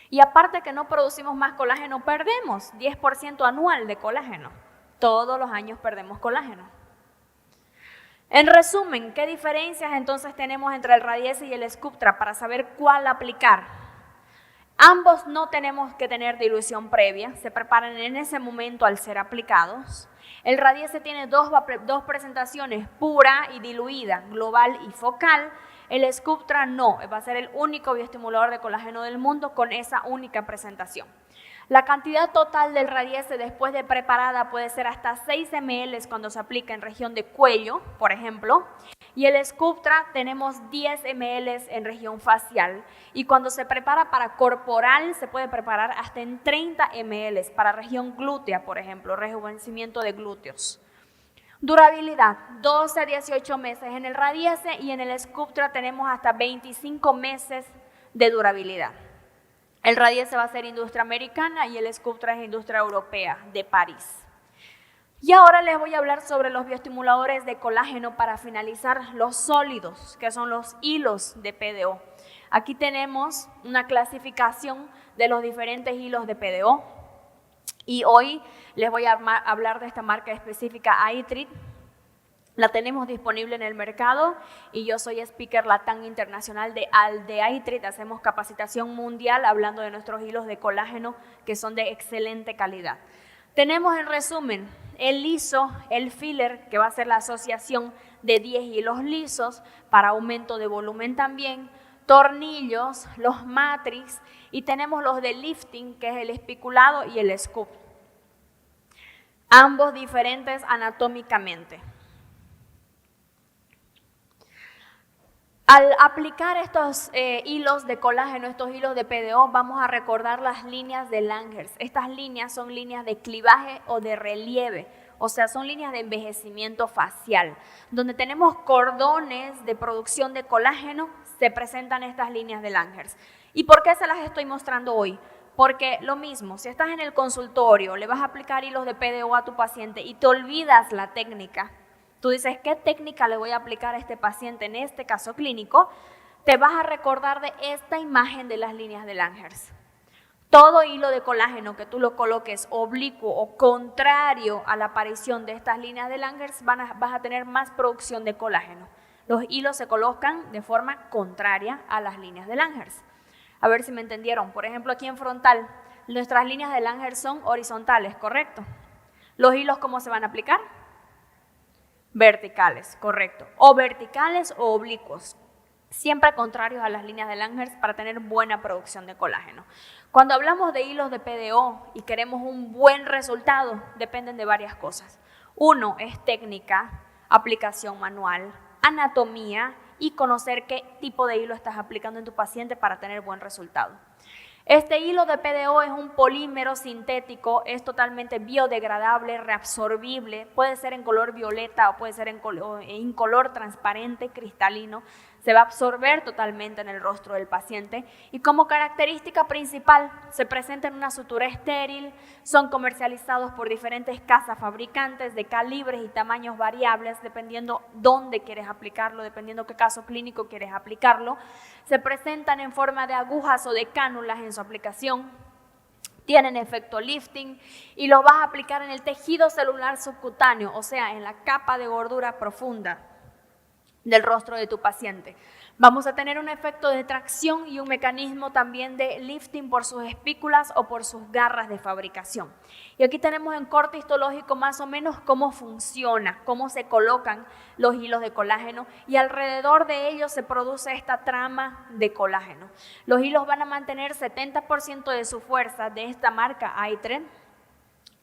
Y aparte que no producimos más colágeno, perdemos 10% anual de colágeno. Todos los años perdemos colágeno. En resumen, ¿qué diferencias entonces tenemos entre el Radiesse y el Sculptra para saber cuál aplicar? Ambos no tenemos que tener dilución previa, se preparan en ese momento al ser aplicados. El Radiesse tiene dos presentaciones, pura y diluida, global y focal. El Sculptra no, va a ser el único bioestimulador de colágeno del mundo con esa única presentación. La cantidad total del Radiesse después de preparada puede ser hasta 6 ml cuando se aplica en región de cuello, por ejemplo, y el Sculptra tenemos 10 ml en región facial, y cuando se prepara para corporal se puede preparar hasta en 30 ml para región glútea, por ejemplo, rejuvenecimiento de glúteos. Durabilidad, 12 a 18 meses en el Radiesse y en el Sculptra tenemos hasta 25 meses de durabilidad. El Radiesse va a ser industria americana y el Sculptra es industria europea de París. Y ahora les voy a hablar sobre los bioestimuladores de colágeno para finalizar los sólidos, que son los hilos de PDO. Aquí tenemos una clasificación de los diferentes hilos de PDO y hoy les voy a hablar de esta marca específica, Aitrit. La tenemos disponible en el mercado y yo soy speaker LATAM internacional de Aitrit. Hacemos capacitación mundial hablando de nuestros hilos de colágeno que son de excelente calidad. Tenemos en resumen el liso, el filler, que va a ser la asociación de 10 hilos lisos para aumento de volumen también, tornillos, los matrix y tenemos los de lifting, que es el espiculado y el scoop. Ambos diferentes anatómicamente. Al aplicar estos hilos de colágeno, estos hilos de PDO, vamos a recordar las líneas de Langhers. Estas líneas son líneas de clivaje o de relieve. o sea, son líneas de envejecimiento facial, donde tenemos cordones de producción de colágeno, se presentan estas líneas de Langhers. ¿Y por qué se las estoy mostrando hoy? Porque lo mismo, si estás en el consultorio, le vas a aplicar hilos de PDO a tu paciente y te olvidas la técnica, tú dices, ¿qué técnica le voy a aplicar a este paciente en este caso clínico? Te vas a recordar de esta imagen de las líneas de Langhers. Todo hilo de colágeno que tú lo coloques oblicuo o contrario a la aparición de estas líneas de Langhers, vas a tener más producción de colágeno. Los hilos se colocan de forma contraria a las líneas de Langhers. A ver si me entendieron. Por ejemplo, aquí en frontal, nuestras líneas de Langhers son horizontales, ¿correcto? ¿Los hilos cómo se van a aplicar? Verticales, correcto. O verticales o oblicuos. Siempre contrarios a las líneas de Langhers para tener buena producción de colágeno. Cuando hablamos de hilos de PDO y queremos un buen resultado, dependen de varias cosas. Uno es técnica, aplicación manual, anatomía y conocer qué tipo de hilo estás aplicando en tu paciente para tener buen resultado. Este hilo de PDO es un polímero sintético, es totalmente biodegradable, reabsorbible, puede ser en color violeta o puede ser en color transparente, cristalino, se va a absorber totalmente en el rostro del paciente y como característica principal se presenta en una sutura estéril, son comercializados por diferentes casas fabricantes de calibres y tamaños variables dependiendo dónde quieres aplicarlo, dependiendo qué caso clínico quieres aplicarlo, se presentan en forma de agujas o de cánulas en su aplicación, tienen efecto lifting y los vas a aplicar en el tejido celular subcutáneo, o sea, en la capa de gordura profunda del rostro de tu paciente. Vamos a tener un efecto de tracción y un mecanismo también de lifting por sus espículas o por sus garras de fabricación. Y aquí tenemos en corte histológico más o menos cómo funciona, cómo se colocan los hilos de colágeno y alrededor de ellos se produce esta trama de colágeno. Los hilos van a mantener 70% de su fuerza de esta marca Aitren,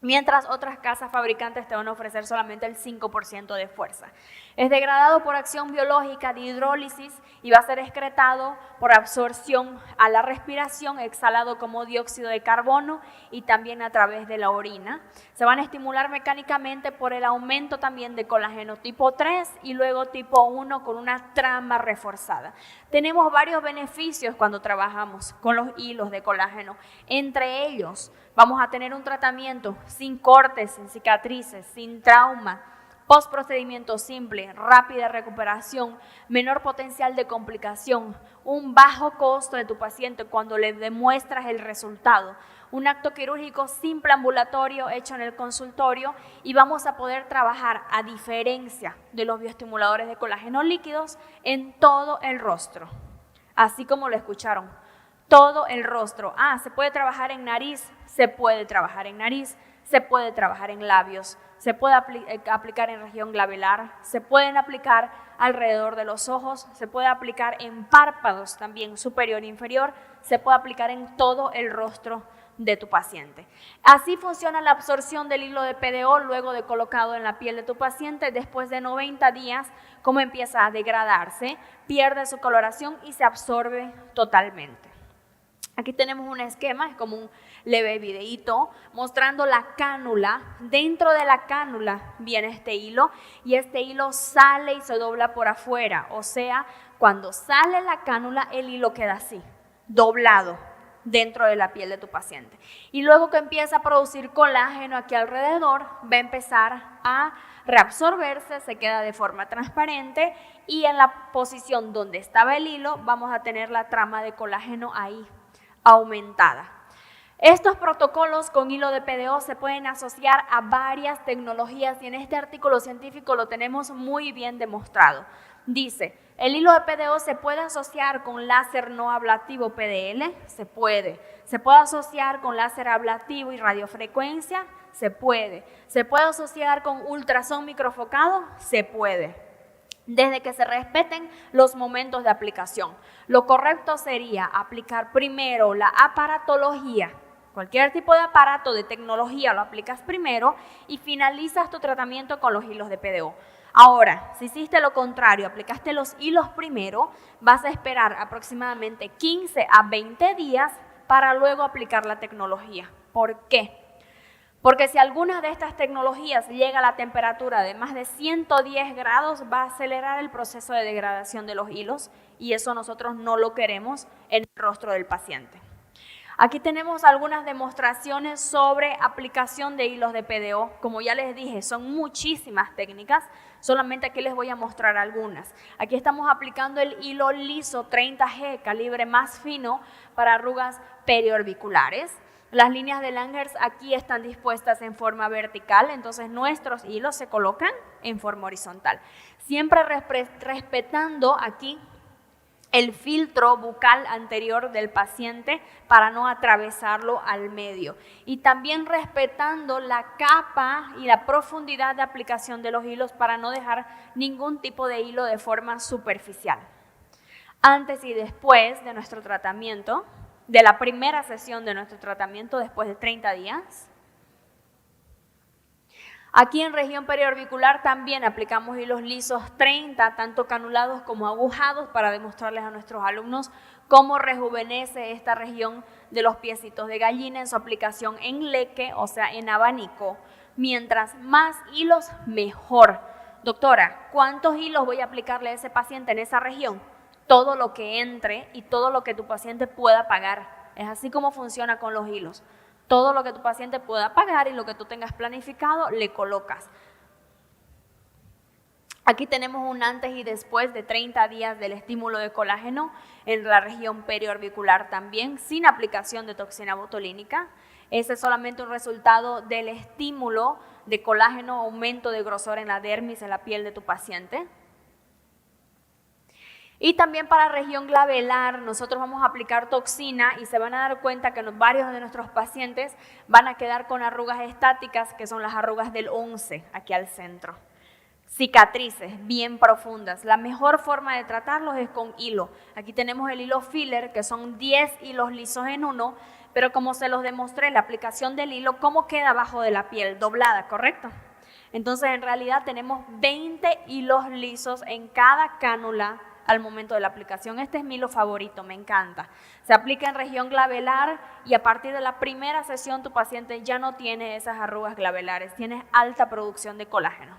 mientras otras casas fabricantes te van a ofrecer solamente el 5% de fuerza. Es degradado por acción biológica de hidrólisis y va a ser excretado por absorción a la respiración, exhalado como dióxido de carbono y también a través de la orina. Se van a estimular mecánicamente por el aumento también de colágeno tipo 3 y luego tipo 1 con una trama reforzada. Tenemos varios beneficios cuando trabajamos con los hilos de colágeno. Entre ellos, vamos a tener un tratamiento sin cortes, sin cicatrices, sin trauma, postprocedimiento simple, rápida recuperación, menor potencial de complicación, un bajo costo de tu paciente cuando le demuestras el resultado, un acto quirúrgico simple ambulatorio hecho en el consultorio y vamos a poder trabajar a diferencia de los bioestimuladores de colágeno líquidos en todo el rostro, así como lo escucharon. Todo el rostro. ¿Se puede trabajar en nariz? Se puede trabajar en nariz, se puede trabajar en labios, se puede aplicar en región glabelar, se pueden aplicar alrededor de los ojos, se puede aplicar en párpados también superior e inferior, se puede aplicar en todo el rostro de tu paciente. Así funciona la absorción del hilo de PDO luego de colocado en la piel de tu paciente. Después de 90 días, como empieza a degradarse, pierde su coloración y se absorbe totalmente. Aquí tenemos un esquema, es como un leve videíto mostrando la cánula. Dentro de la cánula viene este hilo y este hilo sale y se dobla por afuera. O sea, cuando sale la cánula, el hilo queda así, doblado dentro de la piel de tu paciente. Y luego que empieza a producir colágeno aquí alrededor, va a empezar a reabsorberse, se queda de forma transparente y en la posición donde estaba el hilo vamos a tener la trama de colágeno ahí aumentada. Estos protocolos con hilo de PDO se pueden asociar a varias tecnologías y en este artículo científico lo tenemos muy bien demostrado. Dice, el hilo de PDO se puede asociar con láser no ablativo PDL, se puede asociar con láser ablativo y radiofrecuencia, se puede asociar con ultrasonido microfocado, se puede. Desde que se respeten los momentos de aplicación. Lo correcto sería aplicar primero la aparatología. Cualquier tipo de aparato de tecnología lo aplicas primero y finalizas tu tratamiento con los hilos de PDO. Ahora, si hiciste lo contrario, aplicaste los hilos primero, vas a esperar aproximadamente 15 a 20 días para luego aplicar la tecnología. ¿Por qué? Porque si alguna de estas tecnologías llega a la temperatura de más de 110 grados, va a acelerar el proceso de degradación de los hilos y eso nosotros no lo queremos en el rostro del paciente. Aquí tenemos algunas demostraciones sobre aplicación de hilos de PDO. Como ya les dije, son muchísimas técnicas, solamente aquí les voy a mostrar algunas. Aquí estamos aplicando el hilo liso 30G, calibre más fino, para arrugas periorbiculares. Las líneas de Langerhans aquí están dispuestas en forma vertical, entonces nuestros hilos se colocan en forma horizontal. Siempre respetando aquí el filtro bucal anterior del paciente para no atravesarlo al medio. Y también respetando la capa y la profundidad de aplicación de los hilos para no dejar ningún tipo de hilo de forma superficial. Antes y después de nuestro tratamiento, de la primera sesión de nuestro tratamiento después de 30 días. Aquí en región periorbicular también aplicamos hilos lisos 30, tanto canulados como agujados, para demostrarles a nuestros alumnos cómo rejuvenece esta región de los piecitos de gallina en su aplicación en leque, o sea, en abanico. Mientras más hilos, mejor. Doctora, ¿cuántos hilos voy a aplicarle a ese paciente en esa región? Todo lo que entre y todo lo que tu paciente pueda pagar. Es así como funciona con los hilos. Todo lo que tu paciente pueda pagar y lo que tú tengas planificado, le colocas. Aquí tenemos un antes y después de 30 días del estímulo de colágeno en la región periorbicular también, sin aplicación de toxina botulínica. Ese es solamente un resultado del estímulo de colágeno, aumento de grosor en la dermis, en la piel de tu paciente. Y también para región glabelar nosotros vamos a aplicar toxina y se van a dar cuenta que varios de nuestros pacientes van a quedar con arrugas estáticas, que son las arrugas del 11, aquí al centro. Cicatrices bien profundas. La mejor forma de tratarlos es con hilo. Aquí tenemos el hilo filler, que son 10 hilos lisos en uno, pero como se los demostré, la aplicación del hilo, ¿cómo queda abajo de la piel? Doblada, ¿correcto? Entonces en realidad tenemos 20 hilos lisos en cada cánula al momento de la aplicación. Este es mi hilo favorito, me encanta. Se aplica en región glabelar y a partir de la primera sesión tu paciente ya no tiene esas arrugas glabelares, tiene alta producción de colágeno.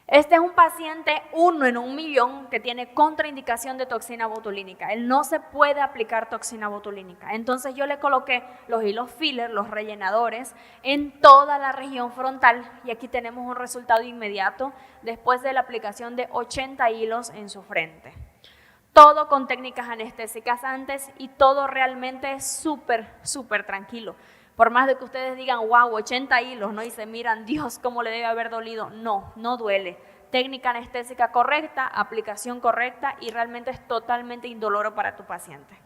Este es un paciente 1 en 1.000.000 que tiene contraindicación de toxina botulínica. Él no se puede aplicar toxina botulínica. Entonces yo le coloqué los hilos filler, los rellenadores, en toda la región frontal y aquí tenemos un resultado inmediato después de la aplicación de 80 hilos en su frente. Todo con técnicas anestésicas antes y todo realmente súper tranquilo. Por más de que ustedes digan, wow, 80 hilos, ¿no? Y se miran, Dios, cómo le debe haber dolido. No, no duele. Técnica anestésica correcta, aplicación correcta y realmente es totalmente indoloro para tu paciente.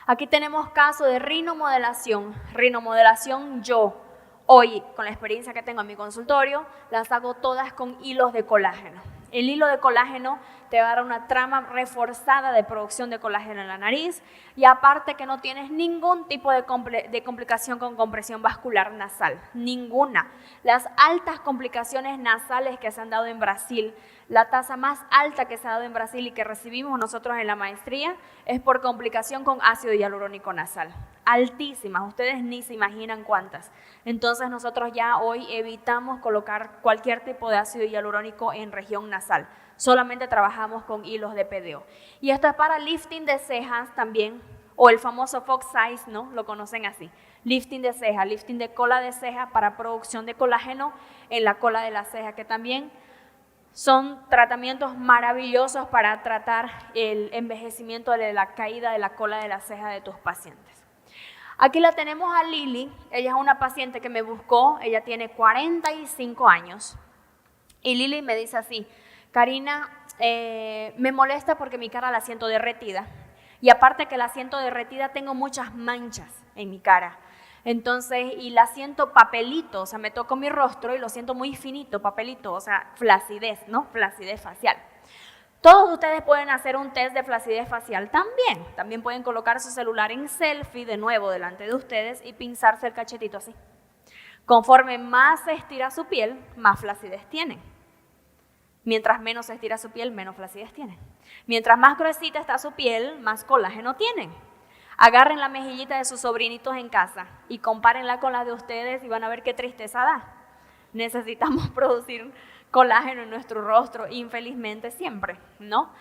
Aquí tenemos caso de rinomodelación. Rinomodelación yo, hoy, con la experiencia que tengo en mi consultorio, las hago todas con hilos de colágeno. El hilo de colágeno te va a dar una trama reforzada de producción de colágeno en la nariz y aparte que no tienes ningún tipo de complicación con compresión vascular nasal, ninguna. Las altas complicaciones nasales que se han dado en Brasil, la tasa más alta que se ha dado en Brasil y que recibimos nosotros en la maestría es por complicación con ácido hialurónico nasal. Altísimas, ustedes ni se imaginan cuántas. Entonces nosotros ya hoy evitamos colocar cualquier tipo de ácido hialurónico en región nasal. Solamente trabajamos con hilos de PDO. Y esto es para lifting de cejas también, o el famoso Fox Size, ¿no? Lo conocen así. Lifting de ceja, lifting de cola de ceja para producción de colágeno en la cola de la ceja, que también son tratamientos maravillosos para tratar el envejecimiento de la caída de la cola de la ceja de tus pacientes. Aquí la tenemos a Lili, ella es una paciente que me buscó, ella tiene 45 años y Lili me dice así, Karina, me molesta porque mi cara la siento derretida y aparte que la siento derretida tengo muchas manchas en mi cara, entonces y la siento papelito, o sea me toco mi rostro y lo siento muy finito, papelito, o sea flacidez, ¿no? Flacidez facial. Todos ustedes pueden hacer un test de flacidez facial también pueden colocar su celular en selfie de nuevo delante de ustedes y pinzarse el cachetito así. Conforme más se estira su piel, más flacidez tienen. Mientras menos se estira su piel, menos flacidez tienen. Mientras más gruesita está su piel, más colágeno tienen. Agarren la mejillita de sus sobrinitos en casa y compárenla con la de ustedes y van a ver qué tristeza da. Necesitamos producir colágeno en nuestro rostro, infelizmente siempre, ¿no?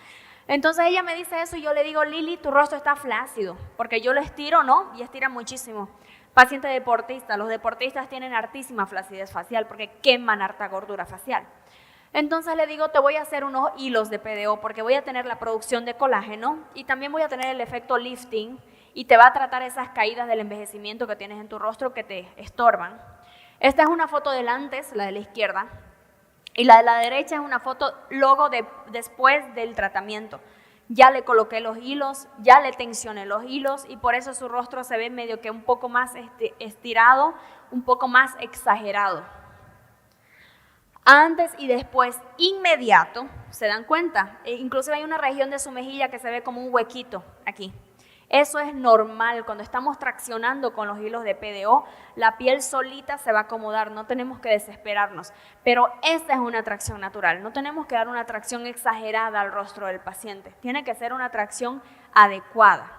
Entonces ella me dice eso y yo le digo, Lili, tu rostro está flácido, porque yo lo estiro, ¿no? Y estira muchísimo. Paciente deportista, los deportistas tienen hartísima flacidez facial porque queman harta gordura facial. Entonces le digo, te voy a hacer unos hilos de PDO porque voy a tener la producción de colágeno y también voy a tener el efecto lifting y te va a tratar esas caídas del envejecimiento que tienes en tu rostro que te estorban. Esta es una foto del antes, la de la izquierda, y la de la derecha es una foto luego después del tratamiento. Ya le coloqué los hilos, ya le tensioné los hilos y por eso su rostro se ve medio que un poco más estirado, un poco más exagerado. Antes y después, inmediato, ¿se dan cuenta? Inclusive hay una región de su mejilla que se ve como un huequito aquí. Eso es normal, cuando estamos traccionando con los hilos de PDO, la piel solita se va a acomodar, no tenemos que desesperarnos. Pero esta es una tracción natural, no tenemos que dar una tracción exagerada al rostro del paciente, tiene que ser una tracción adecuada.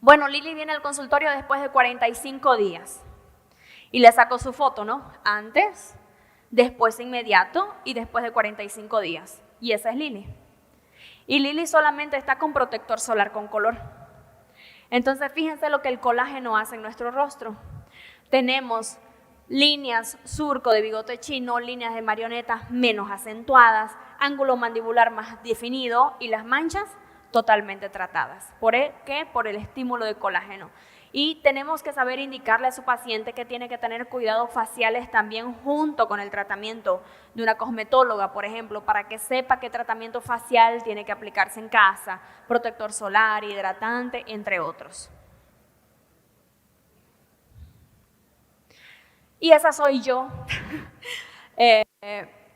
Bueno, Lili viene al consultorio después de 45 días y le saco su foto, ¿no? Antes, después inmediato y después de 45 días. Y esa es Lili. Y Lili solamente está con protector solar con color. Entonces fíjense lo que el colágeno hace en nuestro rostro. Tenemos líneas, surco de bigote chino, líneas de marioneta menos acentuadas, ángulo mandibular más definido y las manchas totalmente tratadas. ¿Por qué? Por el estímulo de colágeno. Y tenemos que saber indicarle a su paciente que tiene que tener cuidados faciales también junto con el tratamiento de una cosmetóloga, por ejemplo, para que sepa qué tratamiento facial tiene que aplicarse en casa, protector solar, hidratante, entre otros. Y esa soy yo.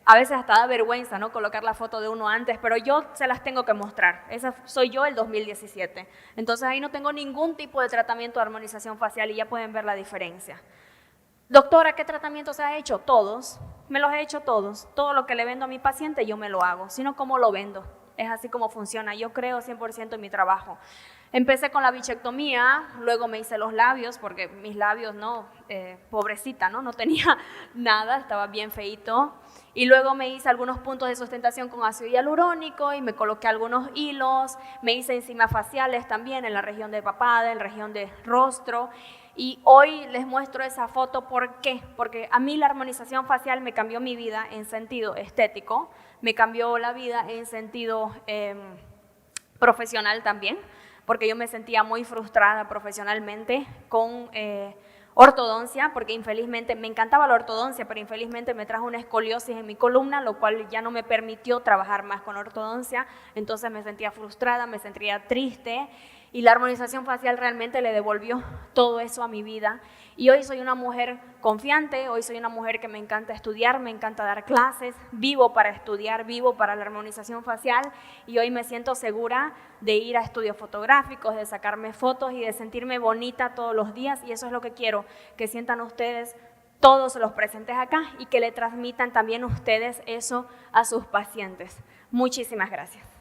A veces hasta da vergüenza, ¿no? Colocar la foto de uno antes, pero yo se las tengo que mostrar. Esa soy yo el 2017. Entonces ahí no tengo ningún tipo de tratamiento de armonización facial y ya pueden ver la diferencia. Doctora, ¿qué tratamiento se ha hecho? Todos. Me los he hecho todos. Todo lo que le vendo a mi paciente yo me lo hago, sino cómo lo vendo. Es así como funciona. Yo creo 100% en mi trabajo. Empecé con la bichectomía, luego me hice los labios, porque mis labios, no, pobrecita, ¿no? No tenía nada, estaba bien feíto. Y luego me hice algunos puntos de sustentación con ácido hialurónico y me coloqué algunos hilos. Me hice enzimas faciales también en la región de papada, en la región de rostro. Y hoy les muestro esa foto, ¿por qué? Porque a mí la armonización facial me cambió mi vida en sentido estético, me cambió la vida en sentido profesional también, porque yo me sentía muy frustrada profesionalmente con ortodoncia, porque infelizmente me encantaba la ortodoncia, pero infelizmente me trajo una escoliosis en mi columna, lo cual ya no me permitió trabajar más con ortodoncia, entonces me sentía frustrada, me sentía triste, y la armonización facial realmente le devolvió todo eso a mi vida. Y hoy soy una mujer confiante, hoy soy una mujer que me encanta estudiar, me encanta dar clases, vivo para estudiar, vivo para la armonización facial y hoy me siento segura de ir a estudios fotográficos, de sacarme fotos y de sentirme bonita todos los días y eso es lo que quiero, que sientan ustedes todos los presentes acá y que le transmitan también ustedes eso a sus pacientes. Muchísimas gracias.